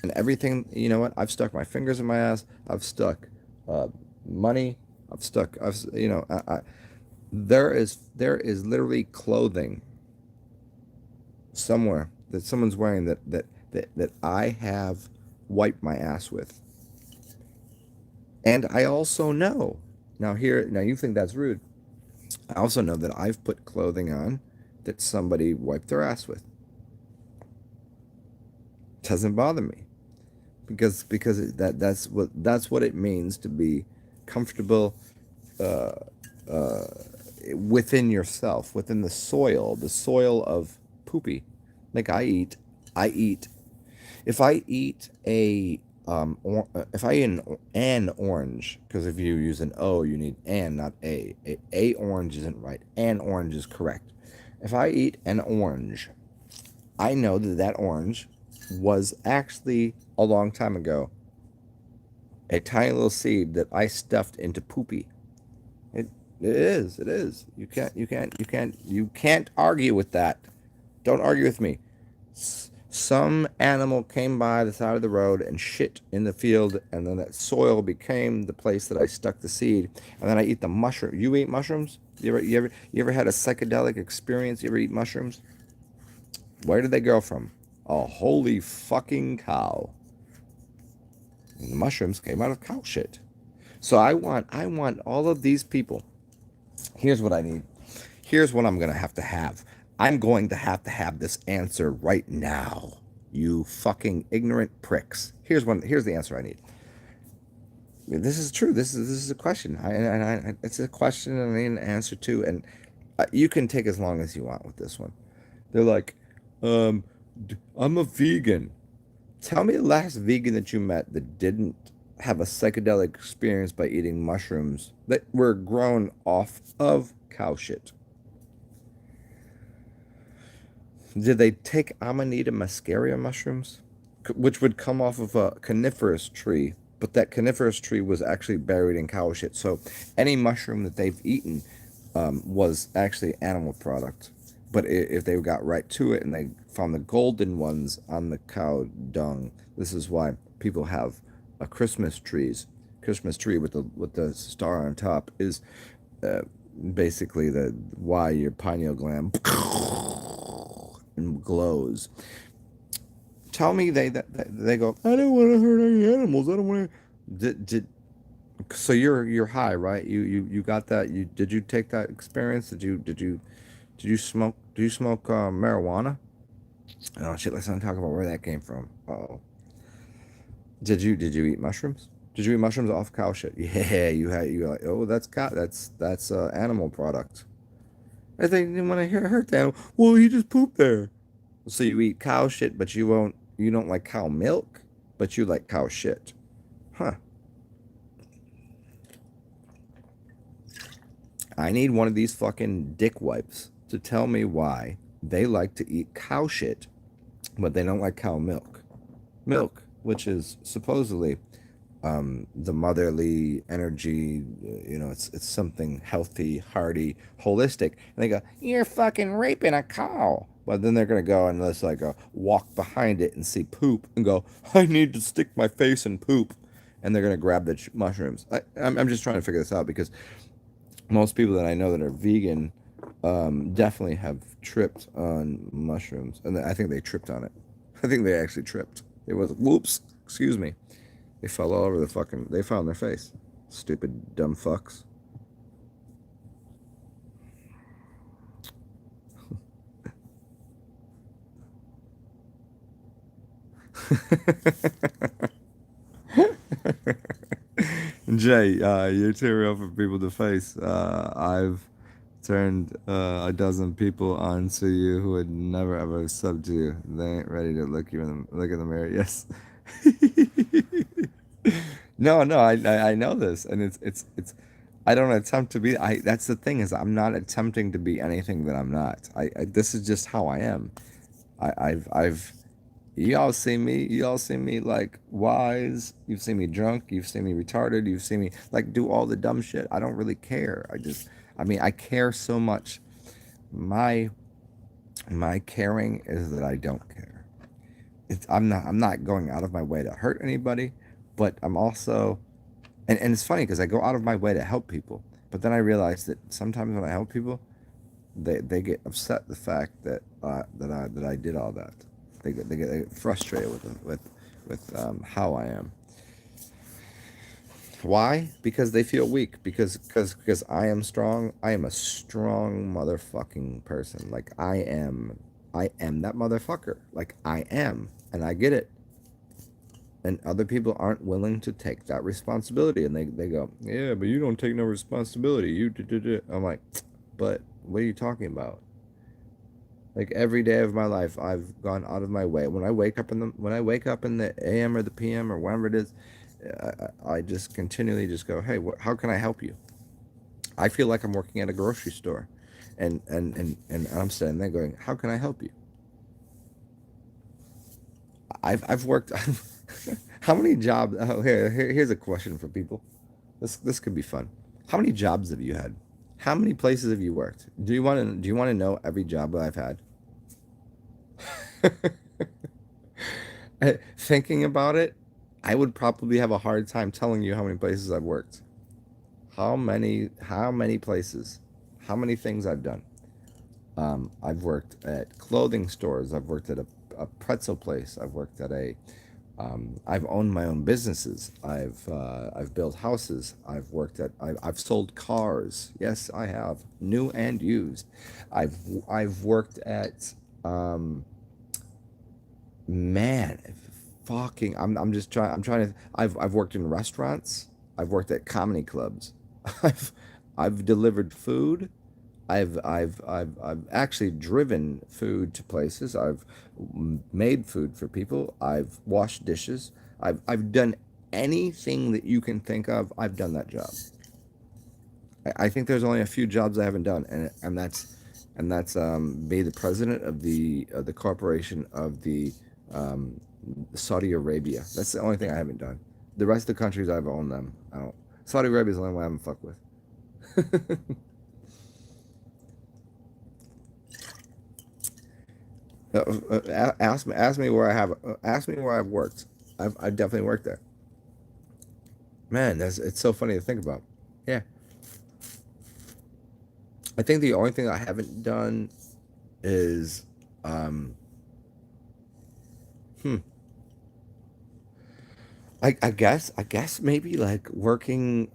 And everything, you know what? I've stuck my fingers in my ass. I've stuck money. There is literally clothing somewhere that someone's wearing that I have wiped my ass with. And I also know, now you think that's rude. I also know that I've put clothing on that somebody wiped their ass with. It doesn't bother me because that's what it means to be comfortable uh, uh, within yourself, within the soil of poopy. Like I eat. If I eat if I eat an orange, because if you use an O, you need an, not a. A orange isn't right. An orange is correct. If I eat an orange, I know that orange was actually a long time ago A tiny little seed that I stuffed into poopy. It it is. It is. You can't argue with that. Don't argue with me. Some animal came by the side of the road and shit in the field, and then that soil became the place that I stuck the seed, and then I eat the mushroom. You eat mushrooms? You ever had a psychedelic experience? You ever eat mushrooms? Where did they go from? A holy fucking cow. And the mushrooms came out of cow shit. So I want all of these people. Here's what I need. Here's what I'm going to have to have. I'm going to have this answer right now. You fucking ignorant pricks. Here's the answer I need. This is true. This is a question. It's a question and I need an answer to, and you can take as long as you want with this one. They're like, um, I'm a vegan. Tell me the last vegan that you met that didn't have a psychedelic experience by eating mushrooms that were grown off of cow shit. Did they take Amanita muscaria mushrooms, which would come off of a coniferous tree, but that coniferous tree was actually buried in cow shit? So any mushroom that they've eaten was actually animal product. But if they got right to it and they found the golden ones on the cow dung, this is why people have a Christmas tree with the star on top is uh, basically the why your pineal gland and glows. Tell me they go, I don't want to hurt any animals. I don't want to. Did so you're high, right? You got that? Did you take that experience? Did you smoke? Do you smoke marijuana? Oh shit! Let's not talk about where that came from. Oh, did you eat mushrooms? Did you eat mushrooms off cow shit? Yeah, you were like, oh, that's cow. That's animal product. I think when I hear hurt the animal, well, he just pooped there. So you eat cow shit, but you don't like cow milk, but you like cow shit. Huh. I need one of these fucking dick wipes to tell me why they like to eat cow shit, but they don't like cow milk. Milk, which is supposedly the motherly energy, it's something healthy, hearty, holistic. And they go, you're fucking raping a cow. But then they're gonna go and let's like walk behind it and see poop and go, I need to stick my face in poop, and they're gonna grab the mushrooms. I'm just trying to figure this out because most people that I know that are vegan definitely have tripped on mushrooms, and I think they tripped on it. I think they actually tripped. It was whoops, excuse me. They fell all over the fucking. They fell on their face. Stupid dumb fucks. Jay, you're too real for people to face. I've turned a dozen people onto you who would never ever sub to you. They ain't ready to look in the mirror. Yes. No, no, I know this, and it's. I don't attempt to be. I That's the thing is I'm not attempting to be anything that I'm not. This is just how I am. I've you all see me like wise. You've seen me drunk. You've seen me retarded. You've seen me like do all the dumb shit. I don't really care. I mean, I care so much. My my caring is that I don't care. I'm not going out of my way to hurt anybody, but I'm also, and it's funny because I go out of my way to help people, but then I realize that sometimes when I help people, they get upset the fact that I did all that. They get frustrated with how I am. Why? Because they feel weak. Because I am strong. I am a strong motherfucking person. Like I am that motherfucker. Like I am, and I get it. And other people aren't willing to take that responsibility, and they go, yeah, but you don't take no responsibility. I'm like, but what are you talking about? Like every day of my life, I've gone out of my way. When I wake up in the AM or the PM or whatever it is, I just continually just go, hey, how can I help you? I feel like I'm working at a grocery store, and I'm standing there going, how can I help you? I've worked How many jobs? Oh, here's a question for people. This could be fun. How many jobs have you had? How many places have you worked? Do you want to know every job that I've had? Thinking about it, I would probably have a hard time telling you how many places I've worked. How many places? How many things I've done? I've worked at clothing stores. I've worked at a pretzel place. I've owned my own businesses. I've built houses. I've sold cars. Yes, I have, new and used. I've I've worked at um, man, fucking. I'm just trying. I'm trying to. I've worked in restaurants. I've worked at comedy clubs. I've I've delivered food. I've actually driven food to places. I've made food for people. I've washed dishes. I've done anything that you can think of. I've done that job. I think there's only a few jobs I haven't done, and that's be the president of the corporation of the um, Saudi Arabia. That's the only thing I haven't done. The rest of the countries I've owned them. I don't. Saudi Arabia is the only one I haven't fucked with. Ask me where I've worked. I've definitely worked there. Man, it's so funny to think about. Yeah, I think the only thing I haven't done is, um, hmm, I guess maybe like working.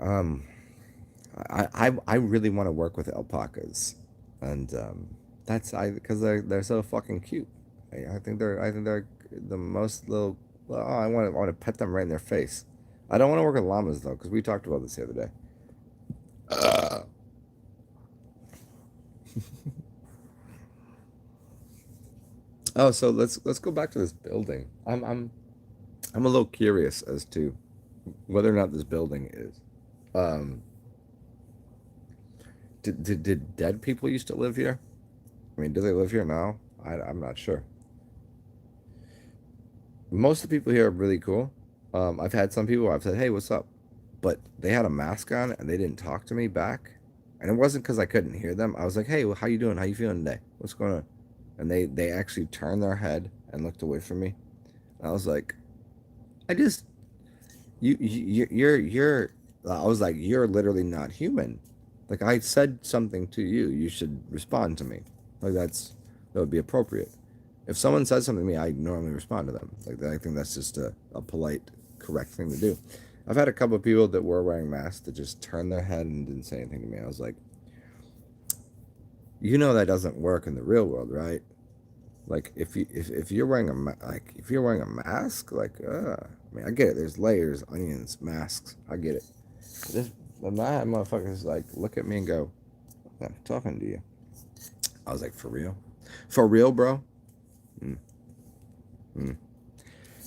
I really want to work with alpacas, and that's I because they're so fucking cute. I think they're the most little. Well, I want to pet them right in their face. I don't want to work with llamas though, because we talked about this the other day. Uh, oh, so let's go back to this building. I'm a little curious as to whether or not this building is. Um, did dead people used to live here? I mean, do they live here now? I'm not sure. Most of the people here are really cool. I've had some people I've said, "Hey, what's up?" But they had a mask on and they didn't talk to me back. And it wasn't because I couldn't hear them. I was like, "Hey, well, how you doing? How you feeling today? What's going on?" And they actually turned their head and looked away from me. And I was like, "I just you're." I was like, "You're literally not human. Like I said something to you. You should respond to me. Like that would be appropriate." If someone says something to me, I normally respond to them. Like I think that's just a polite, correct thing to do. I've had a couple of people that were wearing masks that just turned their head and didn't say anything to me. I was like, you know that doesn't work in the real world, right? Like if you're wearing if you're wearing a mask, I mean I get it. There's layers, onions, masks. I get it. This but my motherfuckers like look at me and go, "I'm talking to you." I was like, for real, for real, bro. Mm, mm.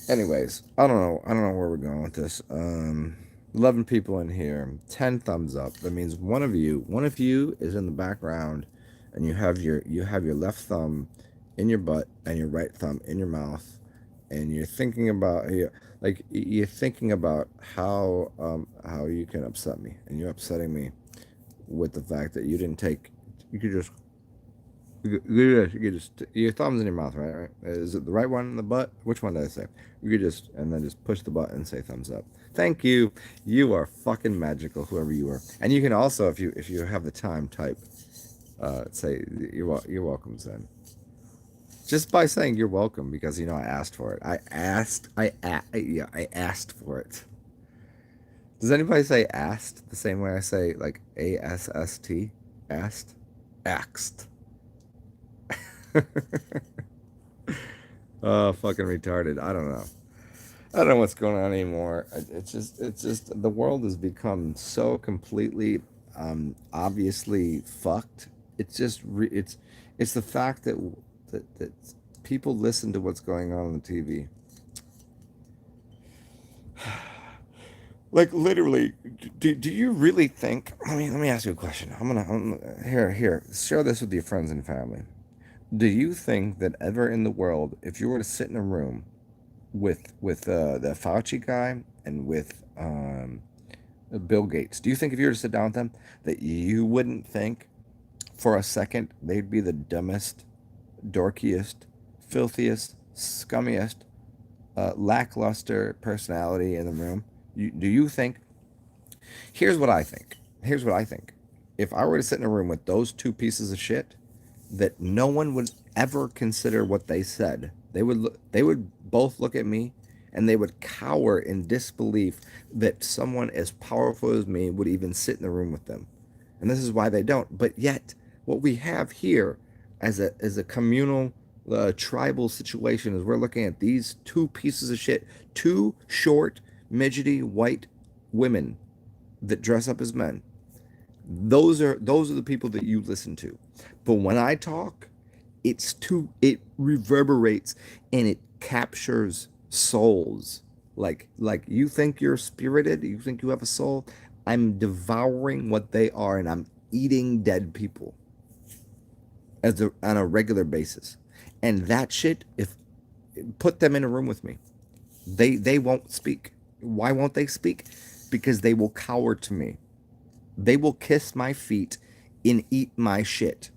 Anyways, I don't know where we're going with this. 11 people in here, 10 thumbs up. That means one of you is in the background, and you have your left thumb in your butt and your right thumb in your mouth, and you're thinking about you're thinking about how you can upset me, and you're upsetting me with the fact that you didn't take. You could just you just your thumb's in your mouth, right? Right? Is it the right one in the butt? Which one did I say? You could just and then just push the button and say thumbs up. Thank you. You are fucking magical, whoever you are. And you can also, if you have the time, type say you're welcome, Zen. Just by saying you're welcome because I asked for it. Yeah, I asked for it. Does anybody say asked the same way I say like ASST? Asked? Axed. Oh, fucking retarded. I don't know. I don't know what's going on anymore. It's just the world has become so completely, obviously fucked. It's just it's the fact that people listen to what's going on the TV. Like literally, do you really think? Let me ask you a question. Here share this with your friends and family. Do you think that ever in the world, if you were to sit in a room with the Fauci guy and with Bill Gates. Do you think if you were to sit down with them that you wouldn't think for a second they'd be the dumbest, dorkiest, filthiest, scummiest, lackluster personality in the room? Do you think? Here's what I think. Here's what I think. If I were to sit in a room with those two pieces of shit, that no one would ever consider what they said. They would both look at me and they would cower in disbelief that someone as powerful as me would even sit in the room with them. And this is why they don't. But yet, what we have here as a communal tribal situation is we're looking at these two pieces of shit, two short, midgety white women that dress up as men. Those are the people that you listen to. But when I talk, it reverberates and it captures souls. Like you think you're spirited, you think you have a soul. I'm devouring what they are and I'm eating dead people on a regular basis. And that shit, if put them in a room with me, they won't speak. Why won't they speak? Because they will cower to me. They will kiss my feet and eat my shit.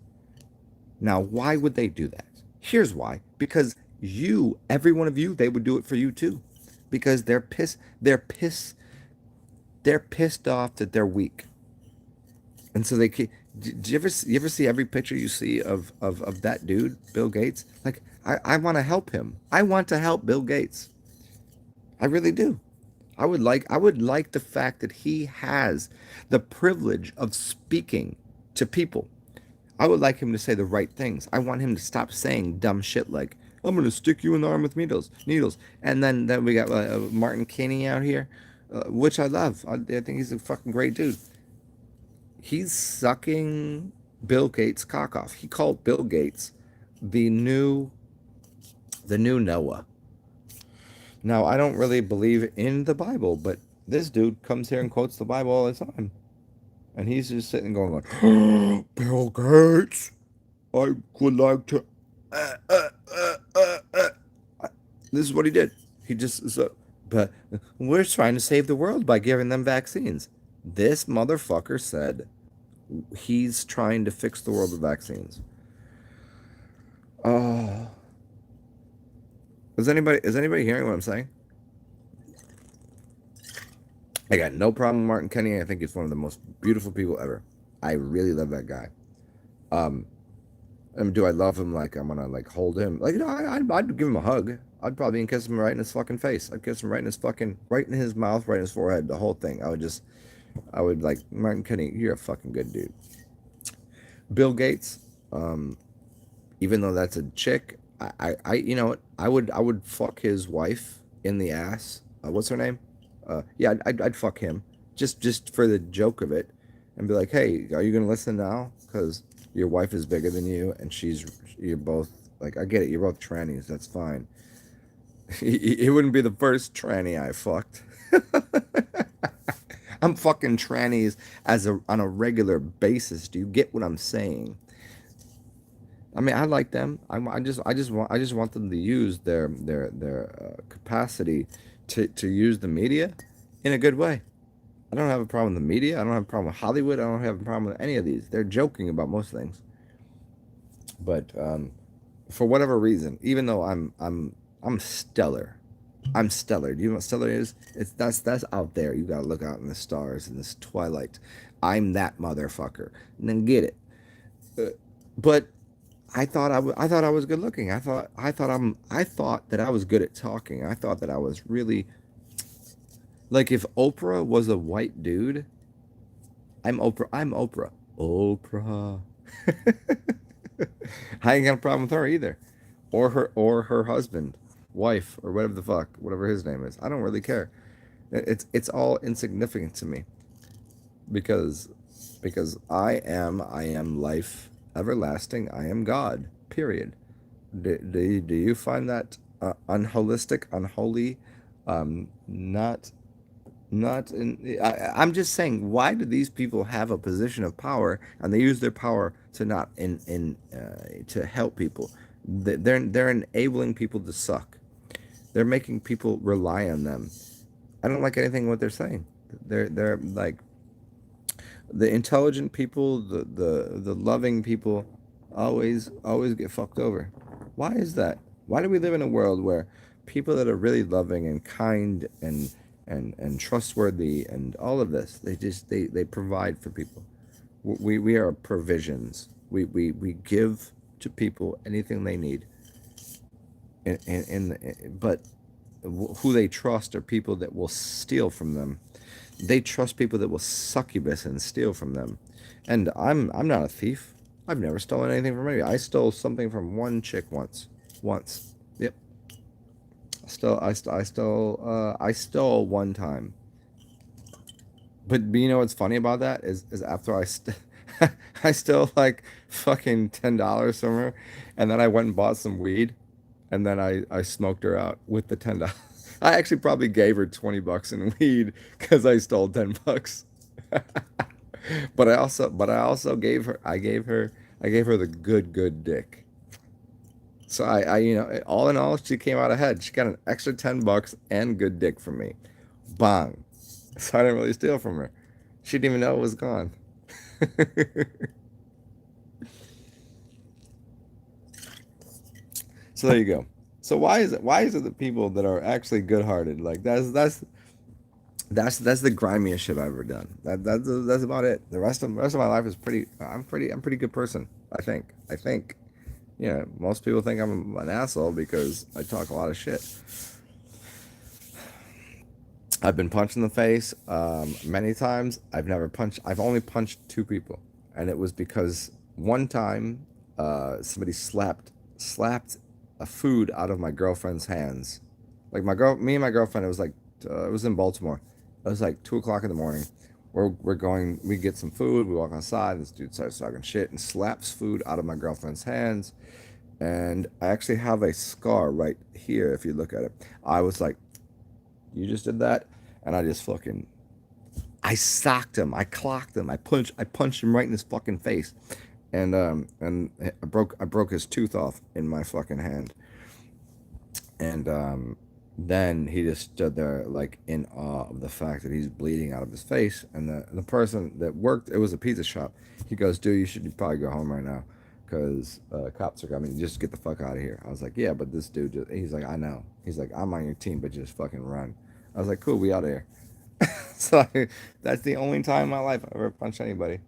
Now, why would they do that? Here's why. Because you, every one of you, they would do it for you too. Because they're pissed off that they're weak. And so they keep, do you ever see every picture you see of that dude, Bill Gates? Like, I want to help him. I want to help Bill Gates. I really do. I would like the fact that he has the privilege of speaking to people. I would like him to say the right things. I want him to stop saying dumb shit like, "I'm gonna stick you in the arm with needles." And then we got Martin Kinney out here, which I love. I think he's a fucking great dude. He's sucking Bill Gates' cock off. He called Bill Gates the new the new Noah. Now, I don't really believe in the Bible, but this dude comes here and quotes the Bible all the time. And he's just sitting going like, Bill Gates, I would like to. Uh, uh, uh, uh, uh. This is what he did. He just, so, but we're trying to save the world by giving them vaccines. This motherfucker said he's trying to fix the world with vaccines. Oh, is anybody hearing what I'm saying? I got no problem with Martin Kenny. I think he's one of the most beautiful people ever. I really love that guy. Um, do I love him? Like I'm gonna like hold him? Like no, I'd give him a hug. I'd probably kiss him right in his fucking face. I'd kiss him right in his fucking, right in his mouth, right in his forehead, the whole thing. I would like Martin Kenny. You're a fucking good dude. Bill Gates, um, even though that's a chick, you know what? I would fuck his wife in the ass. What's her name? Yeah, I'd fuck him just for the joke of it, and be like, hey, are you gonna listen now? Because your wife is bigger than you, and you're both like, I get it, you're both trannies. That's fine. He wouldn't be the first tranny I fucked. I'm fucking trannies on a regular basis. Do you get what I'm saying? I mean, I like them. I just want them to use their capacity to use the media in a good way. I don't have a problem with the media. I don't have a problem with Hollywood. I don't have a problem with any of these. They're joking about most things. But for whatever reason, even though I'm stellar, I'm stellar. Do you know what stellar is? That's out there. You gotta look out in the stars in this twilight. I'm that motherfucker. And then get it. But I thought I was good looking. I thought that I was good at talking. I thought that I was really like if Oprah was a white dude, I'm Oprah. I'm Oprah. Oprah. I ain't got a problem with her either. Or her husband, wife, or whatever the fuck, whatever his name is. I don't really care. It's all insignificant to me because I am life everlasting. I am God. Period. Do you find that unholistic, unholy, not I'm just saying, why do these people have a position of power and they use their power to not to help people? They're enabling people to suck. They're making people rely on them. I don't like anything what they're saying. They're like the intelligent people, the loving people, always get fucked over. Why is that? Why do we live in a world where people that are really loving and kind and trustworthy and all of this, they provide for people. We are provisions. We give to people anything they need. But who they trust are people that will steal from them. They trust people that will succubus and steal from them. And I'm not a thief. I've never stolen anything from anybody. I stole something from one chick once. Once. Yep. I stole one time. But you know what's funny about that is after I stole like fucking $10 from her, and then I went and bought some weed, and then I smoked her out with the $10. I actually probably gave her $20 in weed because I stole $10. But I also gave her the good dick. So all in all, she came out ahead. She got an extra $10 and good dick from me. Bang. So I didn't really steal from her. She didn't even know it was gone. So there you go. So why is it the people that are actually good-hearted, like that's the grimiest shit I've ever done. That's about it. The rest of my life is pretty. I'm pretty good person. I think. Most people think I'm an asshole because I talk a lot of shit. I've been punched in the face many times. I've only punched two people, and it was because one time somebody slapped a food out of my girlfriend's hands. Like me and my girlfriend. It was in Baltimore. It was like 2 o'clock in the morning. We're going. We get some food. We walk outside. This dude starts talking shit and slaps food out of my girlfriend's hands. And I actually have a scar right here. If you look at it, I was like, "You just did that," and I socked him. I clocked him. I punched him right in his fucking face, and I broke his tooth off in my fucking hand. And then he just stood there like in awe of the fact that he's bleeding out of his face. And the person that worked, it was a pizza shop. He goes, "Dude, you should probably go home right now, because cops are coming. Just get the fuck out of here." I was like, "Yeah, but this dude," he's like, "I know." He's like, "I'm on your team, but just fucking run." I was like, "Cool, we out of here." So that's the only time in my life I ever punched anybody,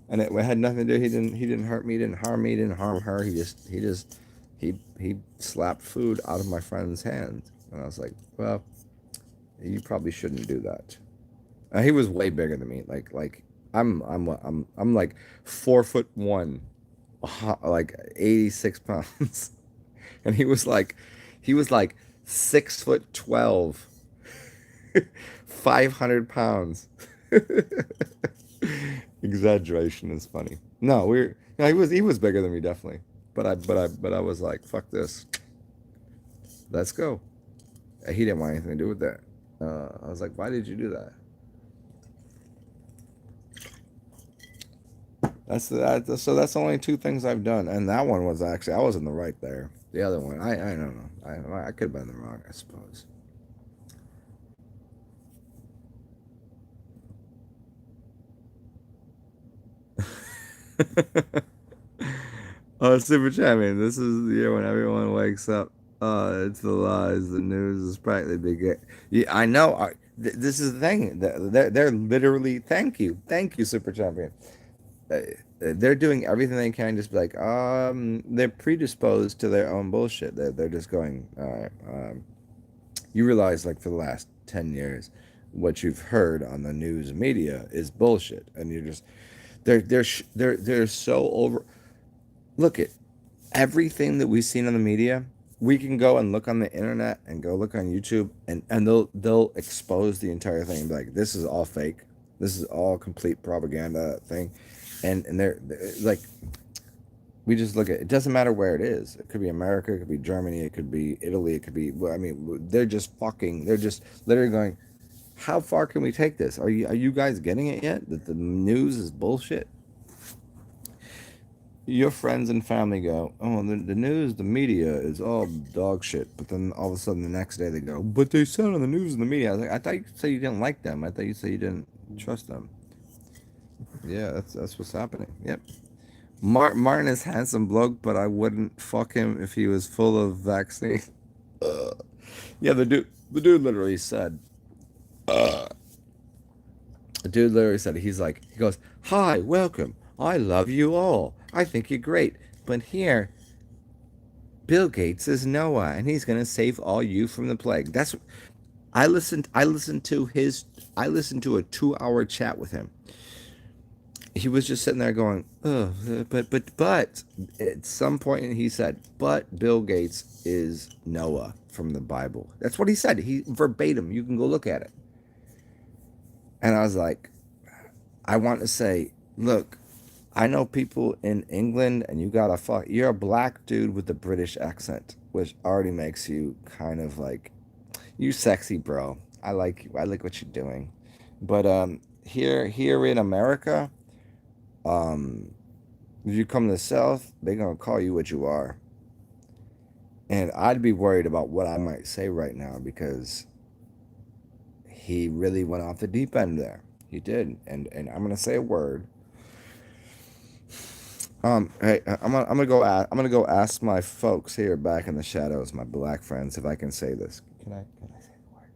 and it had nothing to do. He didn't hurt me. Didn't harm me. Didn't harm her. He slapped food out of my friend's hand, and I was like, "Well, you probably shouldn't do that." He was way bigger than me. Like I'm like 4'1", like 86 pounds, and he was like 6'12", 500 pounds. Exaggeration is funny. No, he was bigger than me, definitely. But I was like, fuck this, let's go. He didn't want anything to do with that. I was like, why did you do that? So that's only two things I've done, and that one was actually I was in the right there. The other one, I don't know. I could have been in the wrong, I suppose. Oh, Super Champion, this is the year when everyone wakes up. It's the lies. The news is practically big. Yeah, I know. This is the thing. They're literally. Thank you, Super Champion. Uh, they're doing everything they can. Just be like, they're predisposed to their own bullshit. They're just going. All right. You realize, like, for the last 10 years, what you've heard on the news media is bullshit, and you're just they're so over. Look at everything that we've seen on the media. We can go and look on the internet and go look on YouTube, and they'll expose the entire thing and be like, this is all fake. This is all complete propaganda thing. And they're like, we just look at it. Doesn't matter where it is. It could be America, it could be Germany, it could be Italy, it could be, well, I mean, they're just literally going, how far can we take this? Are you guys getting it yet? That the news is bullshit? your friends and family go, oh, the news, the media is all dog shit. But then all of a sudden the next day they go, but they said on the news and the media. I was like, I thought you said you didn't like them. I thought you said you didn't trust them. Yeah, that's what's happening. Yep. Martin is handsome bloke, but I wouldn't fuck him if he was full of vaccine. Yeah, the dude literally said, the dude literally said, he goes, hi, welcome. I love you all. I think you're great. But here, Bill Gates is Noah, and he's gonna save all you from the plague. That's I listened to a 2 hour chat with him. He was just sitting there going, oh, but at some point he said, but Bill Gates is Noah from the Bible. That's what he said. He verbatim. You can go look at it. And I was like, I want to say, look, I know people in England, and you're a black dude with a British accent, which already makes you kind of like, you sexy, bro. I like you. I like what you're doing. But here in America, um, if you come to the South, they're gonna call you what you are. And I'd be worried about what I might say right now because he really went off the deep end there. He did, and I'm gonna say a word. Hey, I'm gonna go ask my folks here back in the shadows, my black friends, if I can say this. Can I say the word?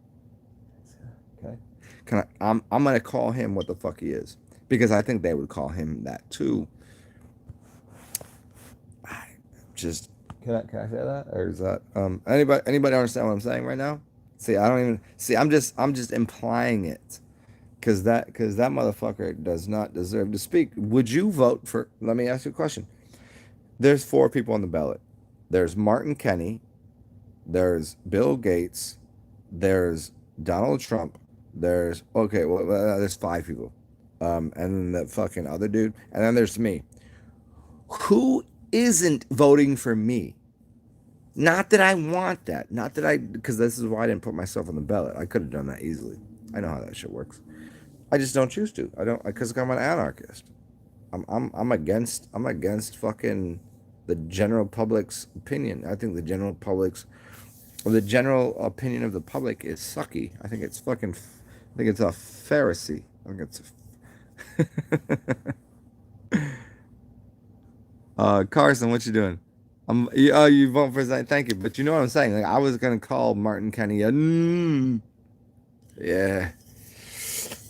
Okay. Can I? I'm gonna call him what the fuck he is because I think they would call him that too. I just can I say that or is that anybody understand what I'm saying right now? See, I don't even see. I'm just implying it because that motherfucker does not deserve to speak. Would you vote for? Let me ask you a question. There's four people on the ballot. There's Martin Kenny. There's Bill Gates. There's Donald Trump. There's okay. Well, there's five people. And then the fucking other dude. And then there's me. Who isn't voting for me? Not that I want that. Not that I, because this is why I didn't put myself on the ballot. I could have done that easily. I know how that shit works. I just don't choose to. I don't because I'm an anarchist. I'm against fucking the general public's opinion. I think the general opinion of the public is sucky. I think it's fucking. I think it's a Pharisee. I think it's. Carson, what you doing? You vote for that? Thank you. But you know what I'm saying? Like I was gonna call Martin Kenny yeah,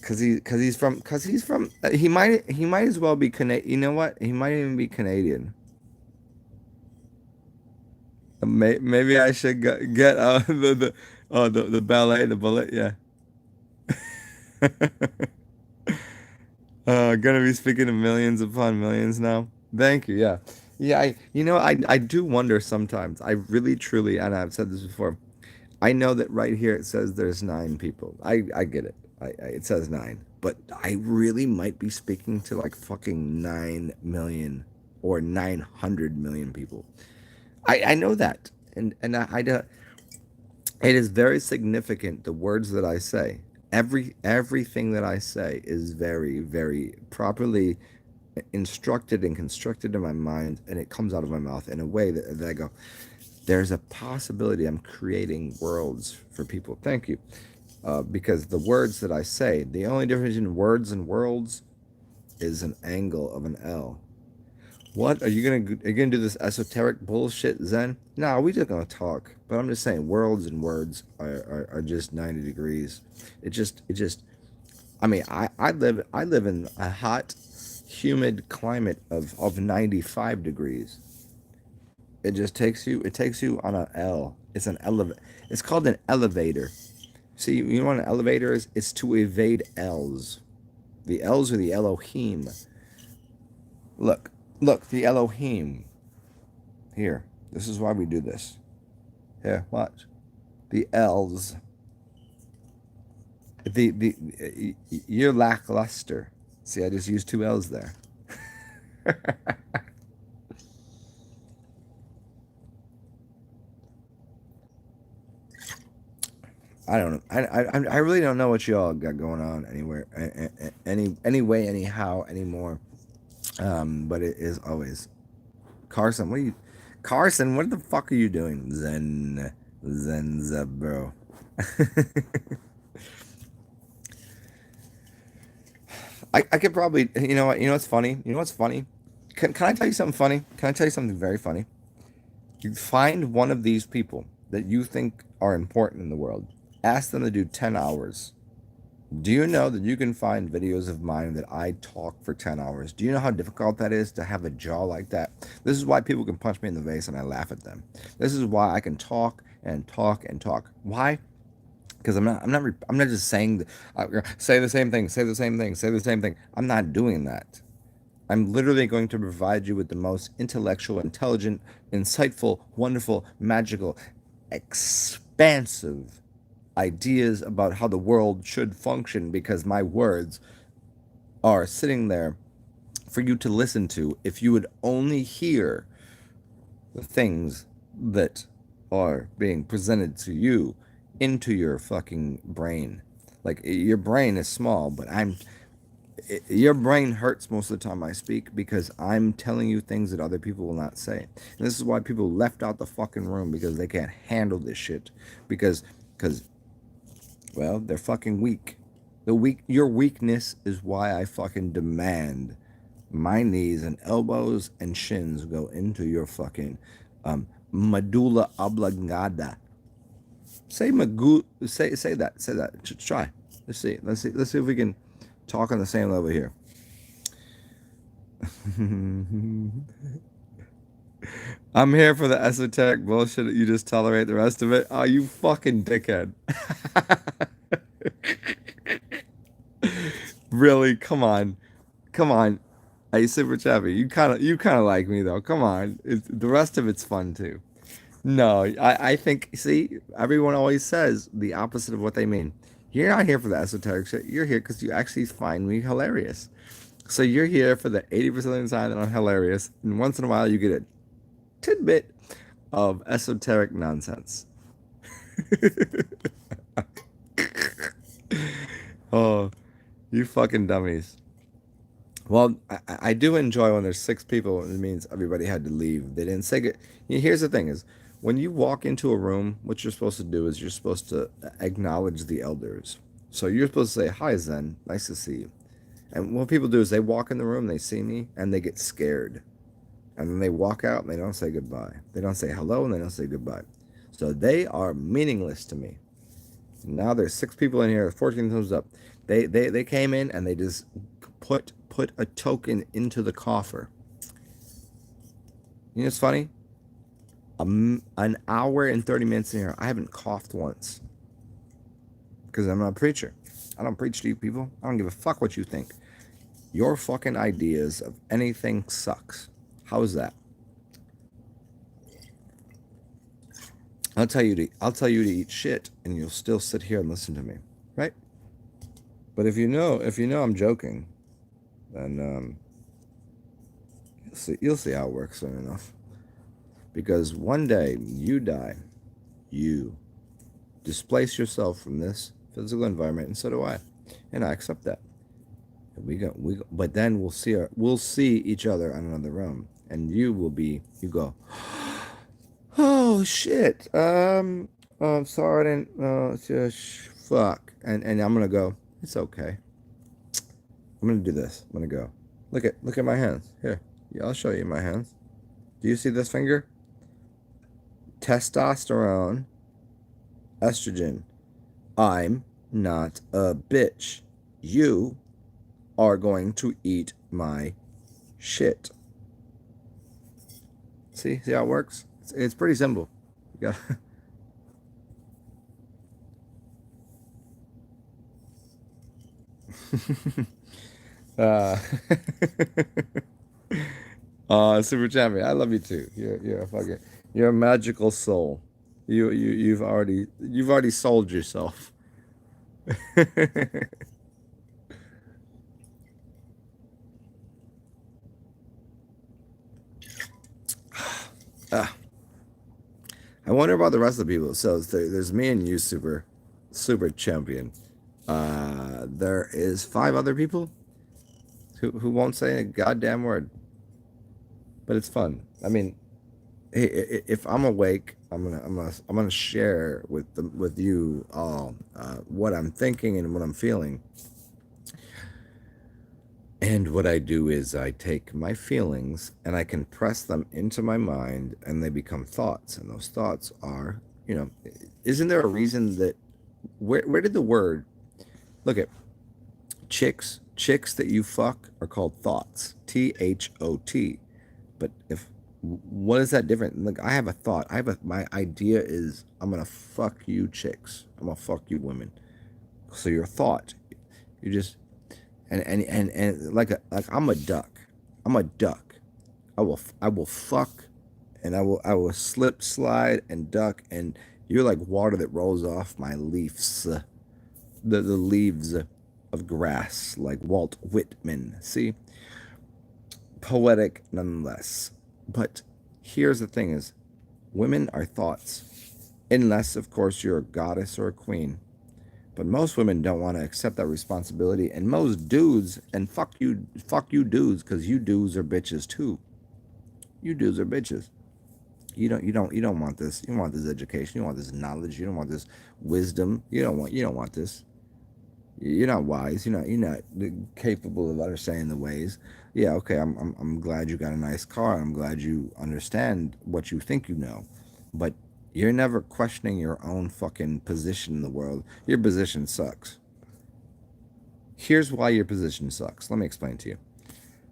cause he's from he might as well be Canadian. You know what? He might even be Canadian. Maybe I should get the ballet, the bullet. Yeah. Gonna be speaking to millions upon millions now. Thank you. Yeah. Yeah. I do wonder sometimes. I really, truly, and I've said this before. I know that right here it says there's nine people. I get it. It says nine, but I really might be speaking to like fucking 9 million or 900 million people. I know that, and I don't. It is very significant the words that I say. Everything that I say is very, very properly instructed and constructed in my mind, and it comes out of my mouth in a way that I go, there's a possibility I'm creating worlds for people. Thank you. Because the words that I say, the only difference in words and worlds is an angle of an L. What are you gonna do this esoteric bullshit, Zen? No, we just gonna talk. But I'm just saying, worlds and words are just 90 degrees. It just. I mean, I live in a hot, humid climate of 95 degrees. It takes you on an L. It's an elevator. It's called an elevator. See, you know what an elevator is? It's to evade L's. The L's are the Elohim. Look, the Elohim. Here, this is why we do this. Here, watch. The L's. You're lackluster. See, I just used two L's there. I don't know. I really don't know what y'all got going on anywhere, any way, anyhow, anymore. But it is always. Carson, what are you? Carson, what the fuck are you doing? Zenza, bro. I could probably, you know what? You know what's funny? You know what's funny? Can I tell you something funny? Can I tell you something very funny? You find one of these people that you think are important in the world. Ask them to do 10 hours. Do you know that you can find videos of mine that I talk for 10 hours? Do you know how difficult that is to have a jaw like that? This is why people can punch me in the face and I laugh at them. This is why I can talk and talk and talk. Why? Because I'm not just saying, say the same thing, say the same thing, say the same thing. I'm not doing that. I'm literally going to provide you with the most intellectual, intelligent, insightful, wonderful, magical, expansive ideas about how the world should function because my words are sitting there for you to listen to if you would only hear the things that are being presented to you into your fucking brain. Like your brain is small, but your brain hurts most of the time I speak because I'm telling you things that other people will not say. And this is why people left out the fucking room because they can't handle this shit. Because well, they're fucking weak. Your weakness is why I fucking demand my knees and elbows and shins go into your fucking medulla oblongata. Say that. Say that. Try. Let's see. Let's see if we can talk on the same level here. I'm here for the esoteric bullshit that you just tolerate the rest of it. Oh, you fucking dickhead. Really? Come on. Come on. Hey, Super Chappy, you kind of like me though. Come on. The rest of it's fun too. No, I think, see, everyone always says the opposite of what they mean. You're not here for the esoteric shit. You're here because you actually find me hilarious. So you're here for the 80% of the time that I'm hilarious, and once in a while you get a tidbit of esoteric nonsense. Oh, you fucking dummies. Well, I do enjoy when there's six people. It means everybody had to leave. They didn't say it. Here's the thing: is when you walk into a room, what you're supposed to do is you're supposed to acknowledge the elders. So you're supposed to say, "Hi, Zen. Nice to see you." And what people do is they walk in the room, they see me, and they get scared, and then they walk out and they don't say goodbye. They don't say hello and they don't say goodbye. So they are meaningless to me. Now there's six people in here, 14 thumbs up. They came in and they just put a token into the coffer. You know what's funny? An hour and 30 minutes in here, I haven't coughed once. Because I'm not a preacher. I don't preach to you people. I don't give a fuck what you think. Your fucking ideas of anything sucks. How's that? I'll tell you to eat shit and you'll still sit here and listen to me. Right? But if you know I'm joking, then you'll see how it works soon enough. Because one day you die, you displace yourself from this physical environment, and so do I, and I accept that. But then we'll see each other in another room, and you go, oh shit, I'm sorry, I didn't, just fuck, and I'm gonna go, it's okay. I'm gonna do this. I'm gonna go. Look at my hands. Here, yeah, I'll show you my hands. Do you see this finger? Testosterone, estrogen. I'm not a bitch. You are going to eat my shit. See how it works? It's pretty simple. You got. uh, Super Champion, I love you too. You're a magical soul. You've already sold yourself. Ah, I wonder about the rest of the people. So there's me and you, Super Champion. There is five other people who won't say a goddamn word, but it's fun. I mean, if I'm awake, I'm gonna share with you all what I'm thinking and what I'm feeling. And what I do is I take my feelings and I compress them into my mind, and they become thoughts. And those thoughts are, isn't there a reason that where did the word look at chicks that you fuck are called thoughts, thot. But if what is that different? Like I have a thought. My idea is I'm gonna fuck you chicks. I'm gonna fuck you women. So your thought, you just and like I'm a duck. I'm a duck. I will fuck, and I will slip, slide, and duck, and you're like water that rolls off my leaves, the leaves of grass, like Walt Whitman. See, poetic nonetheless. But here's the thing: is women are thoughts, unless of course you're a goddess or a queen. But most women don't want to accept that responsibility, and most dudes, and fuck you dudes, because you dudes are bitches too. You dudes are bitches. You don't want this. You don't want this education. You don't want this knowledge. You don't want this wisdom. You don't want this. You're not wise. You're not capable of understanding the ways. Yeah, okay. I'm glad you got a nice car. I'm glad you understand what you think you know, but you're never questioning your own fucking position in the world. Your position sucks. Here's why your position sucks. Let me explain to you.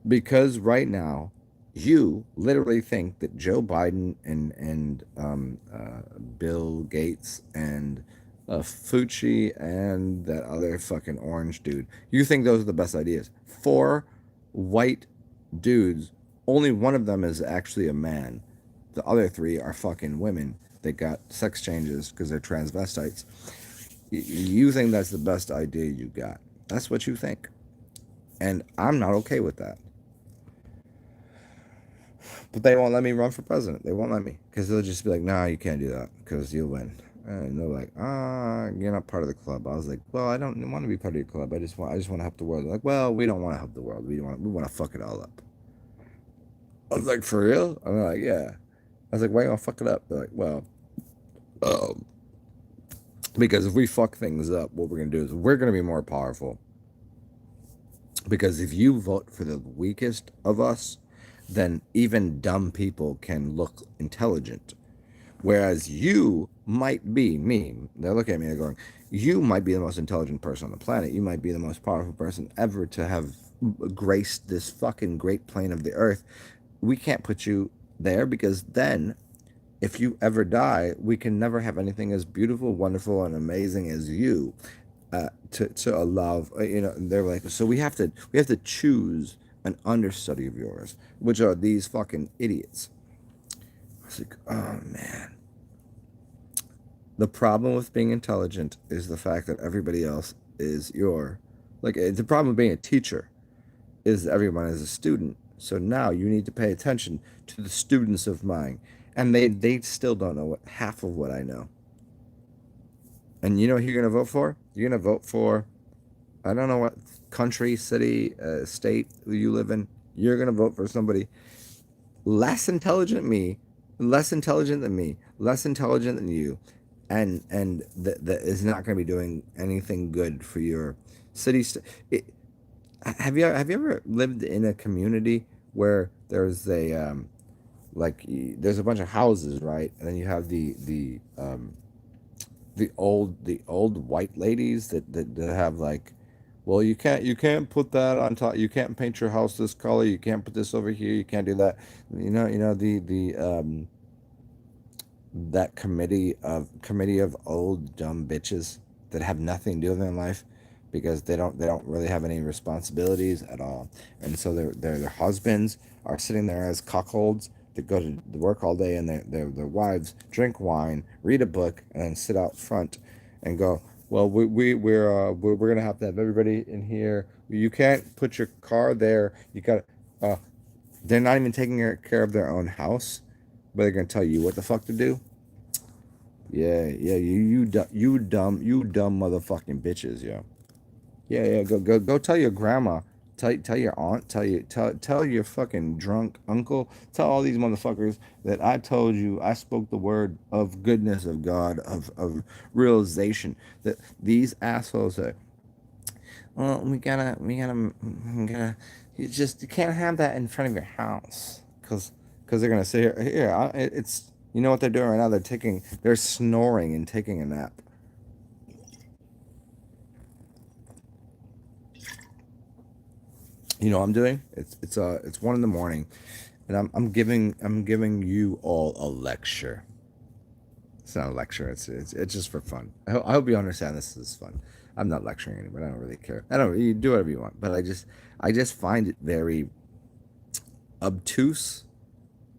Because right now, you literally think that Joe Biden and Bill Gates and Fucci and that other fucking orange dude, you think those are the best ideas. Four white dudes, only one of them is actually a man. The other three are fucking women that got sex changes because they're transvestites. You think that's the best idea you got. That's what you think. And I'm not okay with that. But they won't let me run for president. They won't let me because they'll just be like, "Nah, you can't do that because you'll win." And they're like, you're not part of the club." I was like, "Well, I don't want to be part of your club. I just want to help the world." They're like, "Well, we don't want to help the world. We want to fuck it all up." I was like, "For real?" And they're like, "Yeah." I was like, "Why you gonna fuck it up?" They're like, "Well, um, because if we fuck things up, what we're gonna do is we're gonna be more powerful. Because if you vote for the weakest of us, then even dumb people can look intelligent. Whereas you might be me. They're looking at me and going, you might be the most intelligent person on the planet. You might be the most powerful person ever to have graced this fucking great plane of the earth. We can't put you there because then if you ever die, we can never have anything as beautiful, wonderful, and amazing as you to allow. They're like, so we have to choose an understudy of yours, which are these fucking idiots. I was like, oh man. The problem with being intelligent is the fact that everybody else is your, like, the problem with being a teacher is that everyone is a student. So now you need to pay attention to the students of mine, and they still don't know half of what I know. And you know who you're gonna vote for? You're gonna vote for, I don't know what country, city, state you live in. You're gonna vote for somebody less intelligent than me, less intelligent than me, less intelligent than you, and that is not going to be doing anything good for your city. Have you ever lived in a community where there's a there's a bunch of houses, right? And then you have the old white ladies that have like, well, you can't put that on top. You can't paint your house this color. You can't put this over here. You can't do that. The that committee of old dumb bitches that have nothing to do with their life because they don't really have any responsibilities at all, and so their husbands are sitting there as cuckolds that go to work all day, and their wives drink wine, read a book, and then sit out front and go, well, we're gonna have to have everybody in here. You can't put your car there. You got uh they're not even taking care of their own house, but they're gonna tell you what the fuck to do. Yeah, yeah, you dumb motherfucking bitches, yo. Yeah, yeah, go tell your grandma Tell your aunt, tell your fucking drunk uncle, tell all these motherfuckers that I told you I spoke the word of goodness of God, of realization, that these assholes are, well, we gotta, you can't have that in front of your house, because they're gonna say, it's, you know what they're doing right now? They're snoring and taking a nap. You know what I'm doing? It's 1 in the morning, and I'm giving you all a lecture. It's not a lecture. It's just for fun. I hope you understand this is fun. I'm not lecturing anybody. I don't really care. I don't. You do whatever you want. But I just find it very obtuse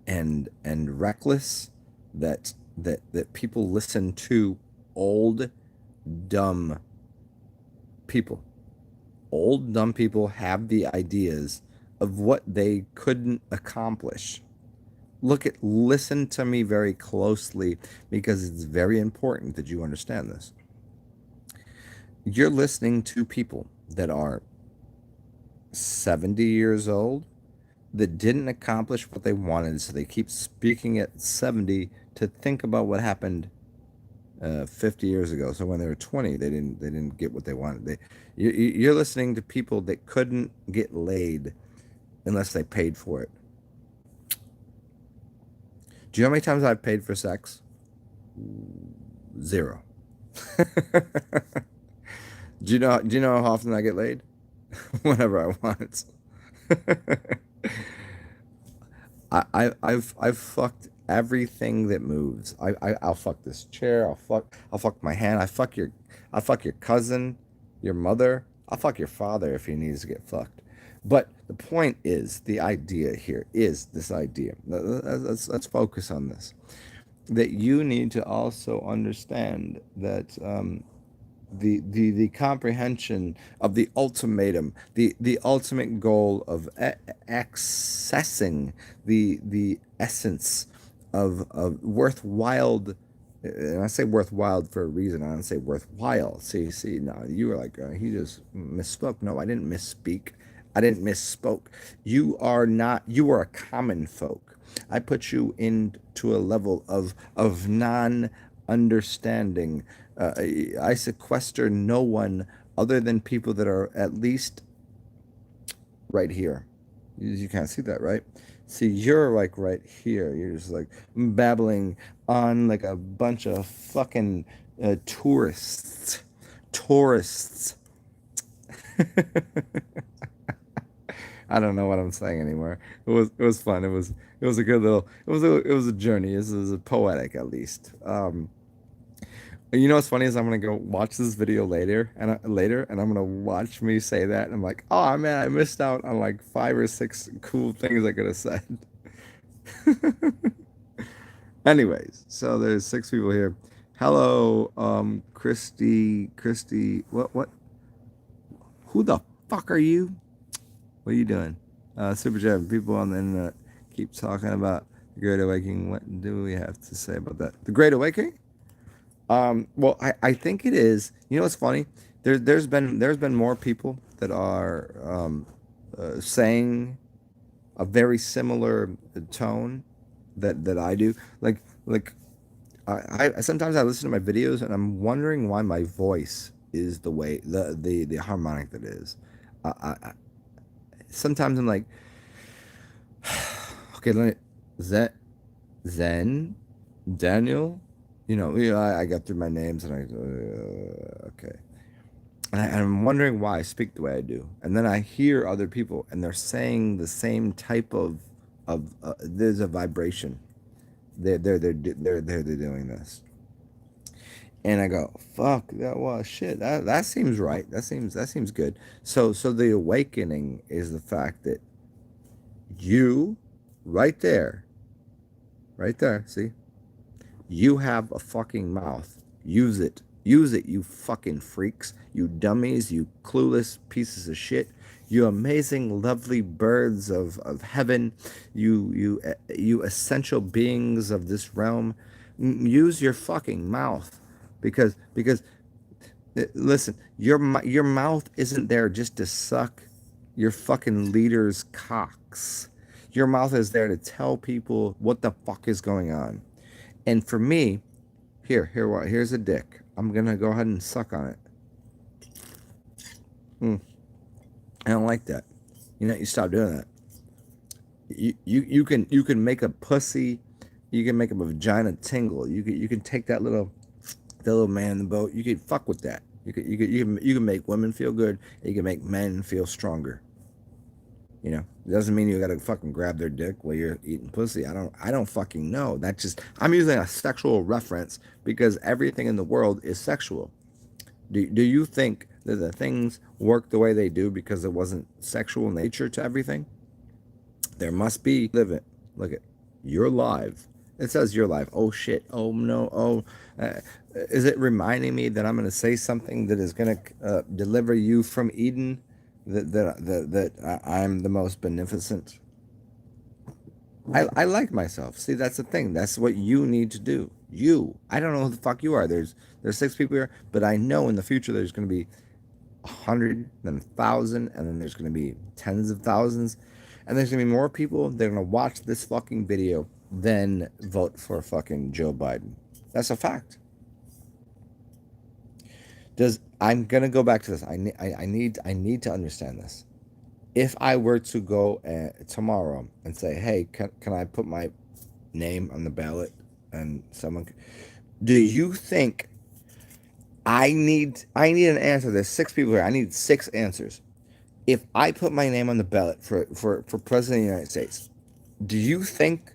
and reckless that people listen to old dumb people. Old dumb people have the ideas of what they couldn't accomplish. Listen to me very closely, because it's very important that you understand this. You're listening to people that are 70 years old that didn't accomplish what they wanted, so they keep speaking at 70 to think about what happened 50 years ago. So when they were 20, they didn't get what they wanted. You're listening to people that couldn't get laid unless they paid for it. Do you know how many times I've paid for sex? Zero. Do you know how often I get laid? Whenever I want. I've fucked everything that moves. I'll fuck this chair. I'll fuck my hand. I'll fuck your cousin, your mother. I'll fuck your father if he needs to get fucked. But the point is, the idea here is this idea. Let's focus on this. That you need to also understand that the comprehension of the ultimatum, the ultimate goal of accessing the essence of worthwhile. And I say worthwhile for a reason. I don't say worthwhile. See, no, you were like, he just misspoke. No, I didn't misspeak. I didn't misspoke. You are a common folk. I put you into a level of non understanding. I sequester no one other than people that are at least right here. You can't see that, right? See, you're like right here. You're just like babbling on like a bunch of fucking tourists. Tourists. I don't know what I'm saying anymore. It was fun. It was a good little. It was a journey. This is a poetic at least. You know what's funny is I'm gonna go watch this video later, and I'm gonna watch me say that, and I'm like, oh man, I missed out on like 5 or 6 cool things I could have said. Anyways, so there's 6 people here. Hello, Christy. What? Who the fuck are you? What are you doing? Super Chat. People on the internet keep talking about the Great Awakening. What do we have to say about that? The Great Awakening? Well, I think it is. You know what's funny? There's been more people that are saying a very similar tone that I do. Like I sometimes I listen to my videos and I'm wondering why my voice is the way the harmonic that is. I sometimes I'm like, okay, Zen, Zen, Daniel. I got through my names and okay. And I'm wondering why I speak the way I do. And then I hear other people and they're saying the same type of there's a vibration. They're doing this. And I go, fuck that. Well, shit. That seems right. That seems good. So the awakening is the fact that you, right there, right there. See, you have a fucking mouth. Use it. Use it, you fucking freaks. You dummies. You clueless pieces of shit. You amazing, lovely birds of heaven. You essential beings of this realm. Use your fucking mouth, because listen, your mouth isn't there just to suck Your fucking leader's cocks. Your mouth is there to tell people what the fuck is going on. And for me, here's a dick. I'm gonna go ahead and suck on it. I don't like that. You stop doing that. You can make a pussy, you can make a vagina tingle. You can take that little man in the boat. You can fuck with that. You can make women feel good. And you can make men feel stronger. It doesn't mean you gotta fucking grab their dick while you're eating pussy. I don't fucking know. That's just I'm using a sexual reference because everything in the world is sexual. Do you think that the things work the way they do because it wasn't sexual nature to everything? There must be. Live it. Look it. You're live. It says you're live. Oh shit. Oh no. Oh, is it reminding me that I'm going to say something that is going to deliver you from Eden? That I'm the most beneficent. I like myself. See, that's the thing. That's what you need to do. I don't know who the fuck you are. There's 6 people here, but I know in the future there's going to be 100, then 1,000, and then there's going to be tens of thousands, and there's going to be more people that are going to watch this fucking video than vote for fucking Joe Biden. That's a fact. I'm going to go back to this. I need to understand this. If I were to go tomorrow and say, hey, can I put my name on the ballot, and someone, do you think I need an answer? There's 6 people here. I need 6 answers. If I put my name on the ballot for president of the United States, do you think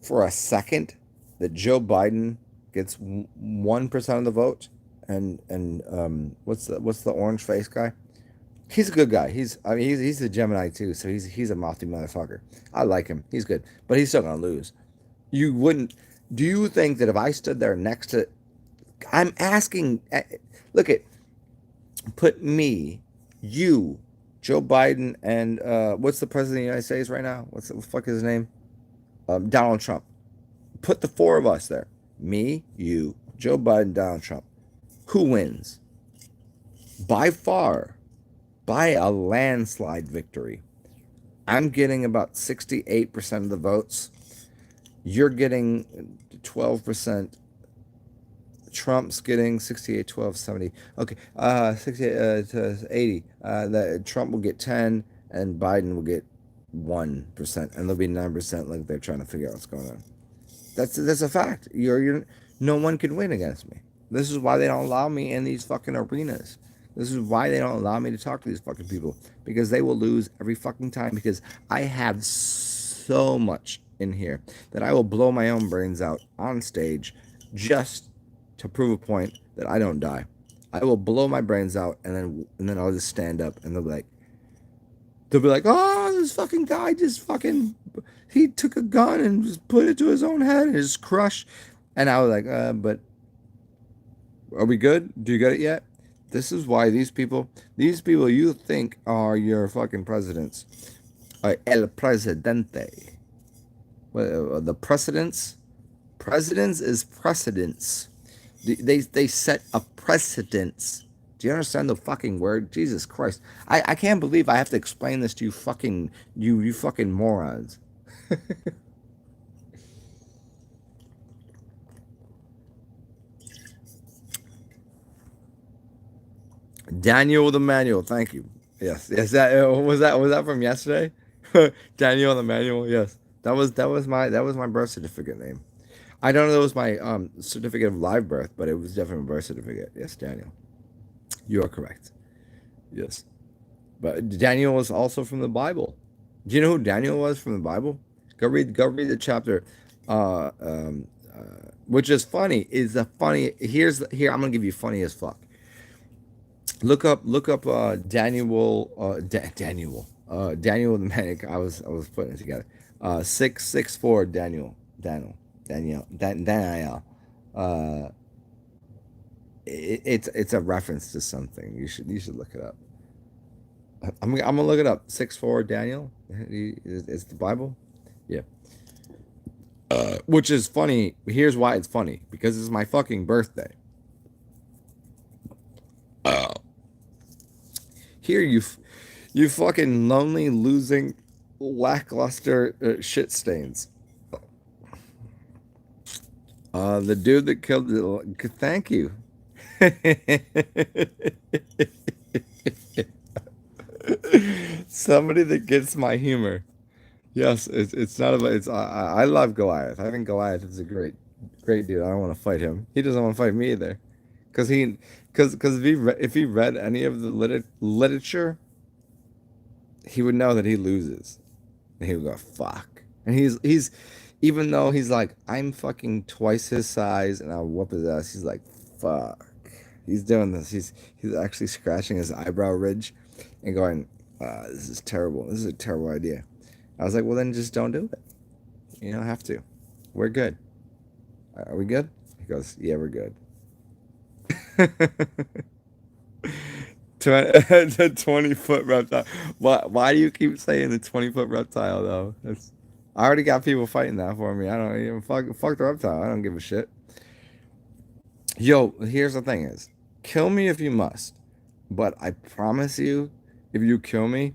for a second that Joe Biden gets 1% of the vote? And what's the orange face guy? He's a good guy. He's a Gemini too, so he's a mouthy motherfucker. I like him. He's good, but he's still gonna lose. You wouldn't. Do you think that if I stood there next to, I'm asking, look at, put me, you, Joe Biden, and what's the president of the United States right now? What the fuck is his name? Donald Trump. Put the 4 of us there. Me, you, Joe Biden, Donald Trump. Who wins? By far, by a landslide victory. I'm getting about 68% of the votes. You're getting 12%. Trump's getting 68, 12, 70. Okay, 68 to 80. Trump will get 10, and Biden will get 1%, and there'll be 9% like they're trying to figure out what's going on. That's a fact. No one can win against me. This is why they don't allow me in these fucking arenas. This is why they don't allow me to talk to these fucking people, because they will lose every fucking time, because I have so much in here that I will blow my own brains out on stage just to prove a point that I don't die. I will blow my brains out, and then I'll just stand up, and they'll be like, oh, this fucking guy he took a gun and just put it to his own head and just crushed. And I was like, but are we good? Do you get it yet? This is why these people you think are your fucking presidents, el presidente. The precedents is precedence. They set a precedence. Do you understand the fucking word? Jesus Christ. I can't believe I have to explain this to you fucking morons. Daniel the Manual, thank you. Yes, that was from yesterday. Daniel the Manual, yes. That was my birth certificate name. I don't know if it was my certificate of live birth, but it was definitely my birth certificate. Yes, Daniel. You are correct. Yes. But Daniel was also from the Bible. Do you know who Daniel was from the Bible? Go read the chapter. Which is funny. Here I'm gonna give you funny as fuck. Look up Daniel the Manic. I was putting it together. 664 Daniel. It's a reference to something. You should look it up. I'm gonna look it up. 6'4" Daniel. It's the Bible. Yeah. Which is funny. Here's why it's funny. Because it's my fucking birthday. Here you You fucking lonely, losing, lackluster shit stains. The dude that killed the. Thank you. Somebody that gets my humor. Yes, it's not about. It's I love Goliath. I think Goliath is a great dude. I don't want to fight him. He doesn't want to fight me either. Because if he read any of the literature, he would know that he loses. And he would go, fuck. And he's even though he's like, I'm fucking twice his size and I'll whoop his ass, he's like, fuck. He's doing this. He's actually scratching his eyebrow ridge and going, this is terrible. This is a terrible idea. I was like, well then just don't do it. You don't have to. We're good. Are we good? He goes, yeah, we're good. 20-foot reptile. Why do you keep saying the 20-foot reptile though? I already got people fighting that for me. I don't even fuck the reptile. I don't give a shit. Yo, here's the thing is, kill me if you must, but I promise you, if you kill me,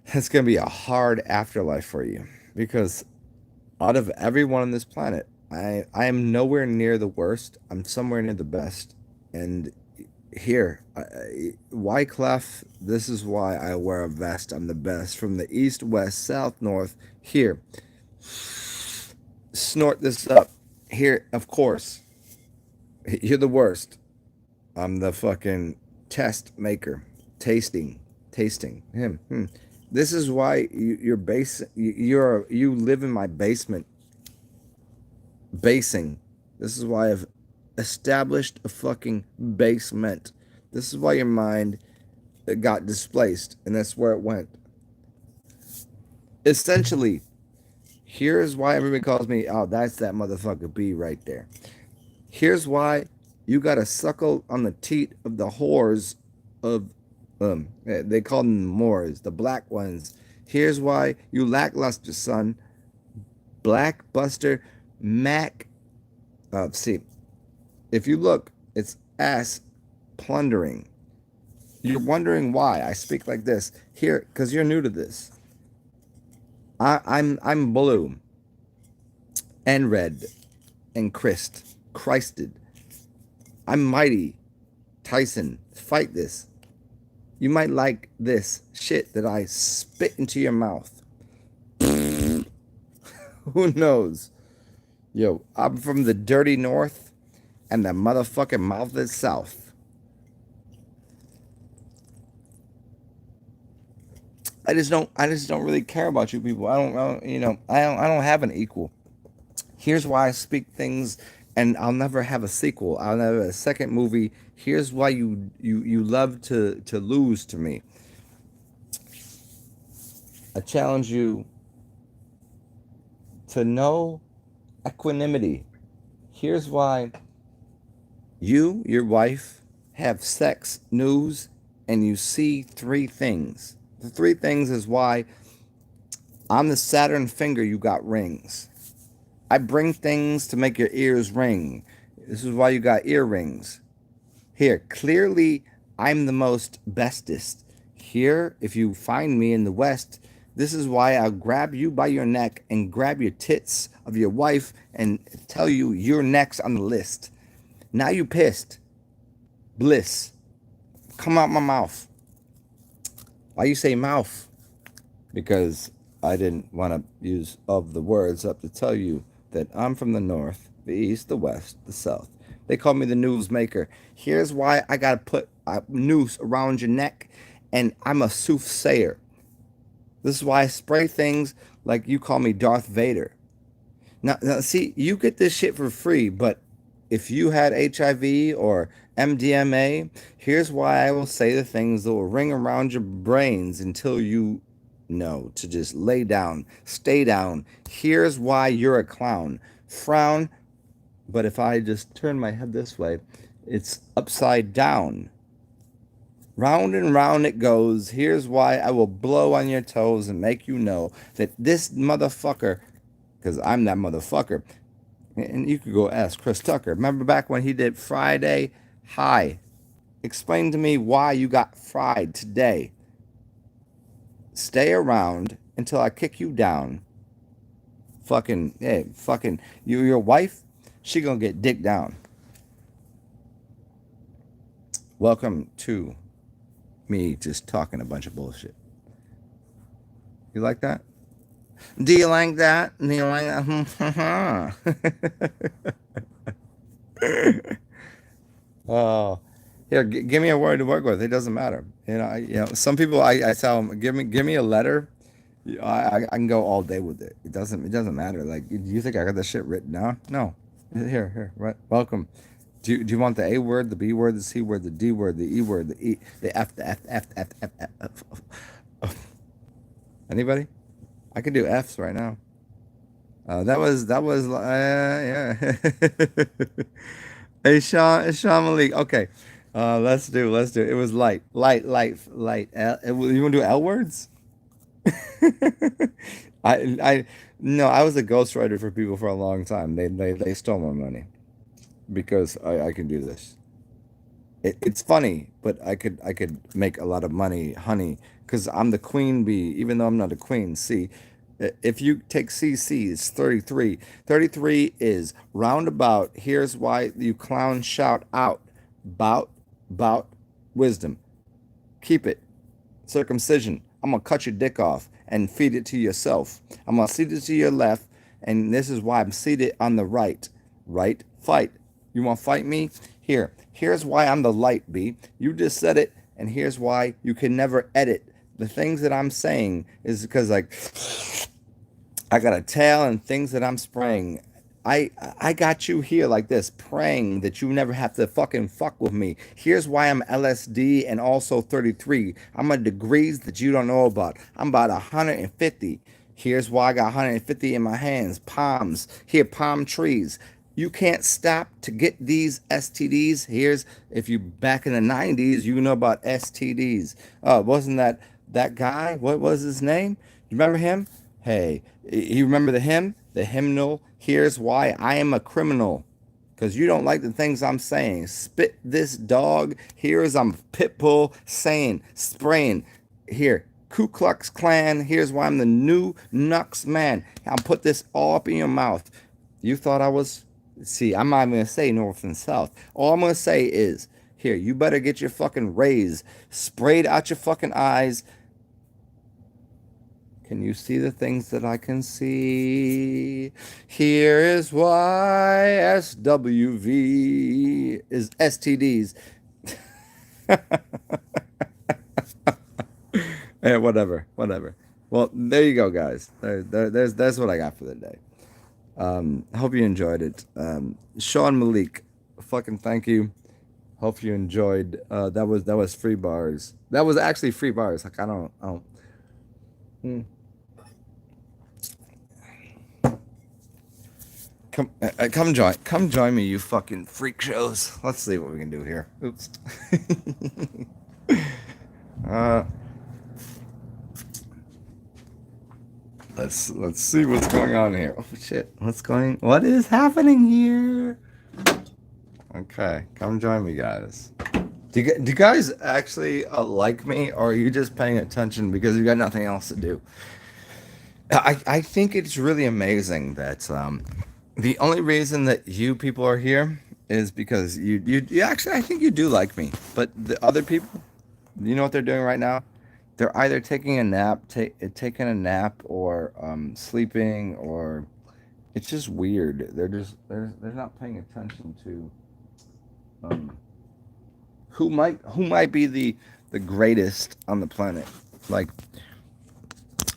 it's gonna be a hard afterlife for you because out of everyone on this planet, I am nowhere near the worst. I'm somewhere near the best, and here, Wyclef, this is why I wear a vest. I'm the best. From the east, west, south, north. Here, snort this up. Here, of course, you're the worst. I'm the fucking test maker. Tasting. Him. This is why you live in my basement. Basing. This is why I've established a fucking basement. This is why your mind got displaced, and that's where it went. Essentially, here's why everybody calls me, oh, that's that motherfucker B right there. Here's why you gotta suckle on the teat of the whores of, they call them Moors, the black ones. Here's why you lackluster, son. Blackbuster Mac. See, if you look, it's ass plundering. You're wondering why I speak like this here, because you're new to this. I'm blue and red and Christed. I'm mighty. Tyson, fight this. You might like this shit that I spit into your mouth. Who knows? Yo, I'm from the dirty north and the motherfucking mouthless south. I just don't really care about you people. I don't have an equal. Here's why I speak things and I'll never have a sequel. I'll never have a second movie. Here's why you love to lose to me. I challenge you to know equanimity. Here's why you, your wife, have sex news and you see three things. The three things is why on the Saturn finger you got rings. I bring things to make your ears ring. This is why you got earrings. Here, clearly I'm the most bestest. Here, if you find me in the West, this is why I'll grab you by your neck and grab your tits of your wife and tell you you're next on the list. Now you pissed. Bliss. Come out my mouth. Why you say mouth? Because I didn't want to use of the words up to tell you that I'm from the north, the east, the west, the south. They call me the newsmaker. Here's why I got to put a noose around your neck, and I'm a soothsayer. This is why I spray things like you call me Darth Vader. Now, see, you get this shit for free, but if you had HIV or MDMA, here's why I will say the things that will ring around your brains until you know to just lay down, stay down. Here's why you're a clown. Frown, but if I just turn my head this way, it's upside down. Round and round it goes. Here's why I will blow on your toes and make you know that this motherfucker, because I'm that motherfucker, and you could go ask Chris Tucker. Remember back when he did Friday High? Explain to me why you got fried today. Stay around until I kick you down. Fucking, hey, fucking, your wife, she gonna get dick down. Welcome to me just talking a bunch of bullshit. You like that? Do you like that? Do you like that? Oh, here, give me a word to work with. It doesn't matter. Some people I tell them, give me a letter. I can go all day with it. It doesn't matter. Like, do you think I got this shit written down? No. Here. Right. Welcome. Do you want the A word, the B word, the C word, the D word, the E word, the E, the F, the F, F, F, F, F, F, F. Anybody? I could do F's right now. That was yeah. Hey Sean Malik. Okay, let's do. It was light. You want to do L words? I no. I was a ghostwriter for people for a long time. They stole my money because I can do this. It's funny, but I could make a lot of money, honey, because I'm the queen bee, even though I'm not a queen. See, if you take CC, it's 33. 33 is roundabout. Here's why you clown shout out. Bout wisdom. Keep it. Circumcision. I'm gonna cut your dick off and feed it to yourself. I'm gonna seat it to your left, and this is why I'm seated on the right. Right? Fight. You wanna fight me? Here. Here's why I'm the light, B. You just said it, and here's why you can never edit. The things that I'm saying is because like I got a tail and things that I'm spraying. I got you here like this, praying that you never have to fucking fuck with me. Here's why I'm LSD and also 33. I'm at degrees that you don't know about. I'm about 150. Here's why I got 150 in my hands. Palms. Here, palm trees. You can't stop to get these STDs. Here's if you back in the 90s, you know about STDs. Wasn't that guy? What was his name? You remember him? Hey, you remember the hymn? The hymnal? Here's why I am a criminal. Because you don't like the things I'm saying. Spit this dog. Here's I'm Pitbull saying, spraying. Here, Ku Klux Klan. Here's why I'm the new Nux man. I'll put this all up in your mouth. You thought I was... See, I'm not even going to say north and south. All I'm going to say is, here, you better get your fucking rays sprayed out your fucking eyes. Can you see the things that I can see? Here is why SWV is STDs. Hey, whatever. Well, there you go, guys. That's what I got for the day. I hope you enjoyed it. Sean Malik, fucking thank you. Hope you enjoyed. That was free bars. That was actually free bars. Like I don't. Hmm. Come join me, you fucking freak shows. Let's see what we can do here. Oops. uh, let's see what's going on here. Oh shit, what is happening here? Okay, come join me, guys. Do you guys actually like me, or are you just paying attention because you got nothing else to do? I think it's really amazing that the only reason that you people are here is because you actually I think you do like me, but the other people, you know what they're doing right now? They're either taking a nap, taking a nap, or sleeping, or it's just weird. They're not paying attention to um, who might be the greatest on the planet. Like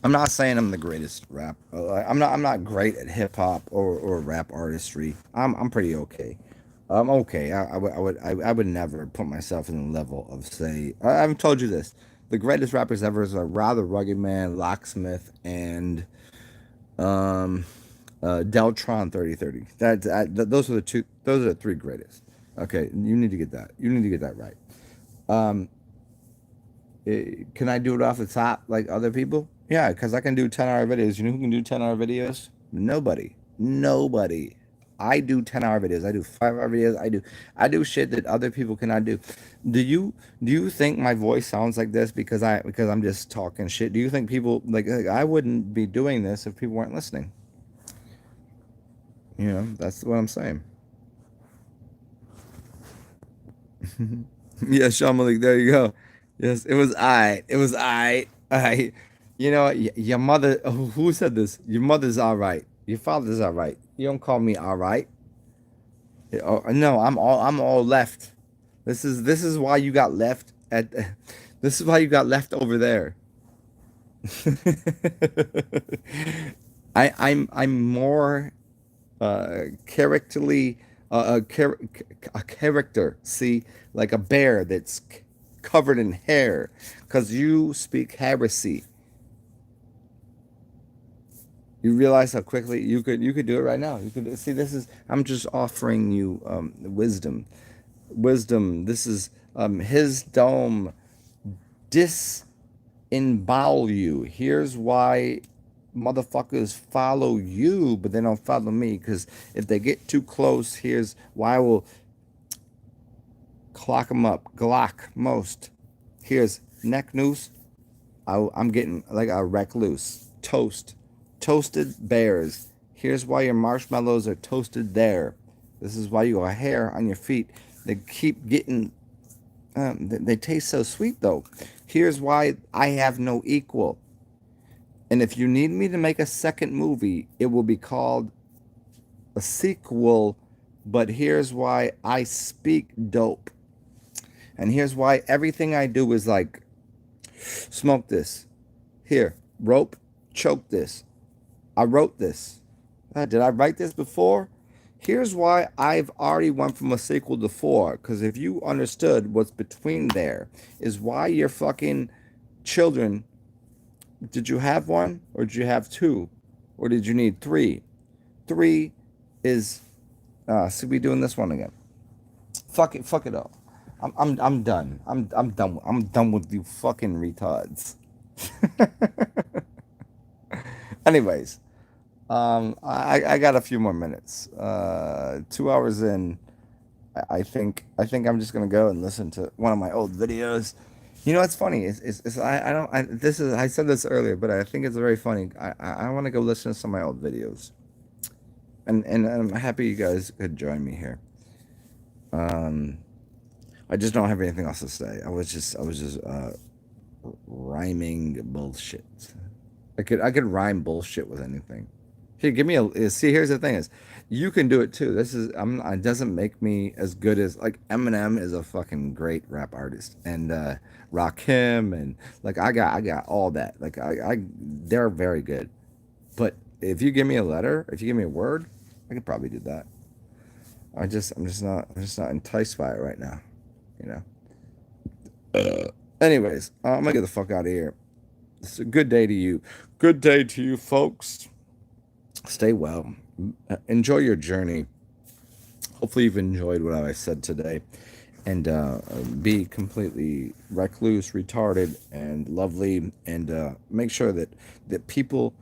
I'm not saying I'm the greatest rap. I'm not great at hip hop or rap artistry. I'm pretty okay. I'm okay. I would never put myself in the level of say. I've told you this. The greatest rappers ever is a rather rugged man, Locksmith, and um, Deltron 3030. Those are the two. Those are the three greatest. Okay, you need to get that. You need to get that right. Um, can I do it off the top like other people? Yeah, because I can do 10-hour videos. You know who can do 10-hour videos? Nobody. Nobody. I do 10-hour videos. I do 5-hour videos. I do shit that other people cannot do. Do you do you think my voice sounds like this because I'm just talking shit? Do you think people like I wouldn't be doing this if people weren't listening? That's what I'm saying. Yeah, Sean Malik, there you go. Yes, it was I. It was I. I. Your mother. Who said this? Your mother's all right. Your father's all right. You don't call me all right. Oh, no, I'm all left. This is why you got left at. This is why you got left over there. I'm more characterly a character. See, like a bear that's covered in hair, because you speak heresy. You realize how quickly you could do it right now. You could see this is I'm just offering you wisdom, wisdom. This is his dome disembowel you. Here's why motherfuckers follow you, but they don't follow me. Because if they get too close, here's why I will clock them up. Glock most. Here's neck noose. I'm getting like a recluse. Toast. Toasted bears. Here's why your marshmallows are toasted there. This is why you got hair on your feet. They keep getting, they taste so sweet though. Here's why I have no equal. And if you need me to make a second movie, it will be called a sequel. But here's why I speak dope. And here's why everything I do is like, smoke this. Here, rope, choke this. I wrote this. Did I write this before? Here's why I've already went from a sequel to four. Because if you understood what's between there, is why your fucking children. Did you have one, or did you have two, or did you need three? Three is. See, we doing this one again. Fuck it all. I'm done. I'm done. I'm done with you fucking retards. Anyways, I got a few more minutes. 2 hours in, I think I'm just gonna go and listen to one of my old videos. It's funny. I don't this is I said this earlier, but I think it's very funny. I want to go listen to some of my old videos, and I'm happy you guys could join me here. Um, I just don't have anything else to say. I was just rhyming bullshit. I could rhyme bullshit with anything. Here, give me a. See, here's the thing: is you can do it too. This is it doesn't make me as good as like Eminem is a fucking great rap artist, and Rakim, and like I got all that. Like they're very good. But if you give me a letter, if you give me a word, I could probably do that. I'm just not enticed by it right now. You know. Anyways, I'm gonna get the fuck out of here. It's a good day to you. Good day to you, folks. Stay well. Enjoy your journey. Hopefully, you've enjoyed what I said today, and be completely recluse, retarded, and lovely, and make sure that people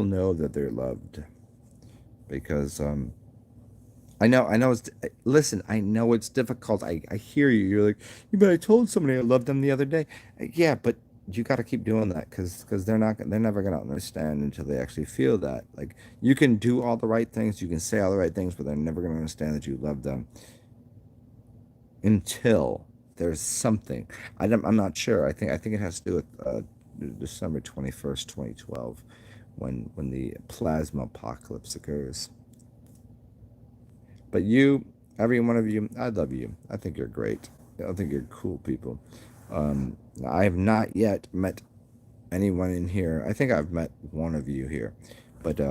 know that they're loved, because I know it's listen. I know it's difficult. I hear you. You're like, yeah, but I told somebody I loved them the other day. Yeah, but you got to keep doing that because they're never gonna understand until they actually feel that. Like you can do all the right things, you can say all the right things, but they're never gonna understand that you love them until there's something. I'm not sure. I think it has to do with December 21st, 2012, when the plasma apocalypse occurs. But you, every one of you, I love you. I think you're great. I think you're cool people. I have not yet met anyone in here. I think I've met one of you here. But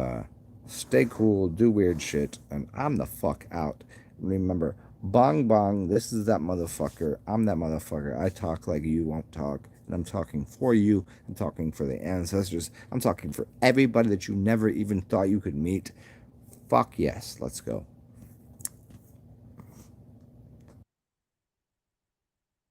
stay cool, do weird shit, and I'm the fuck out. Remember, bong bong, this is that motherfucker. I'm that motherfucker. I talk like you won't talk. And I'm talking for you. I'm talking for the ancestors. I'm talking for everybody that you never even thought you could meet. Fuck yes. Let's go.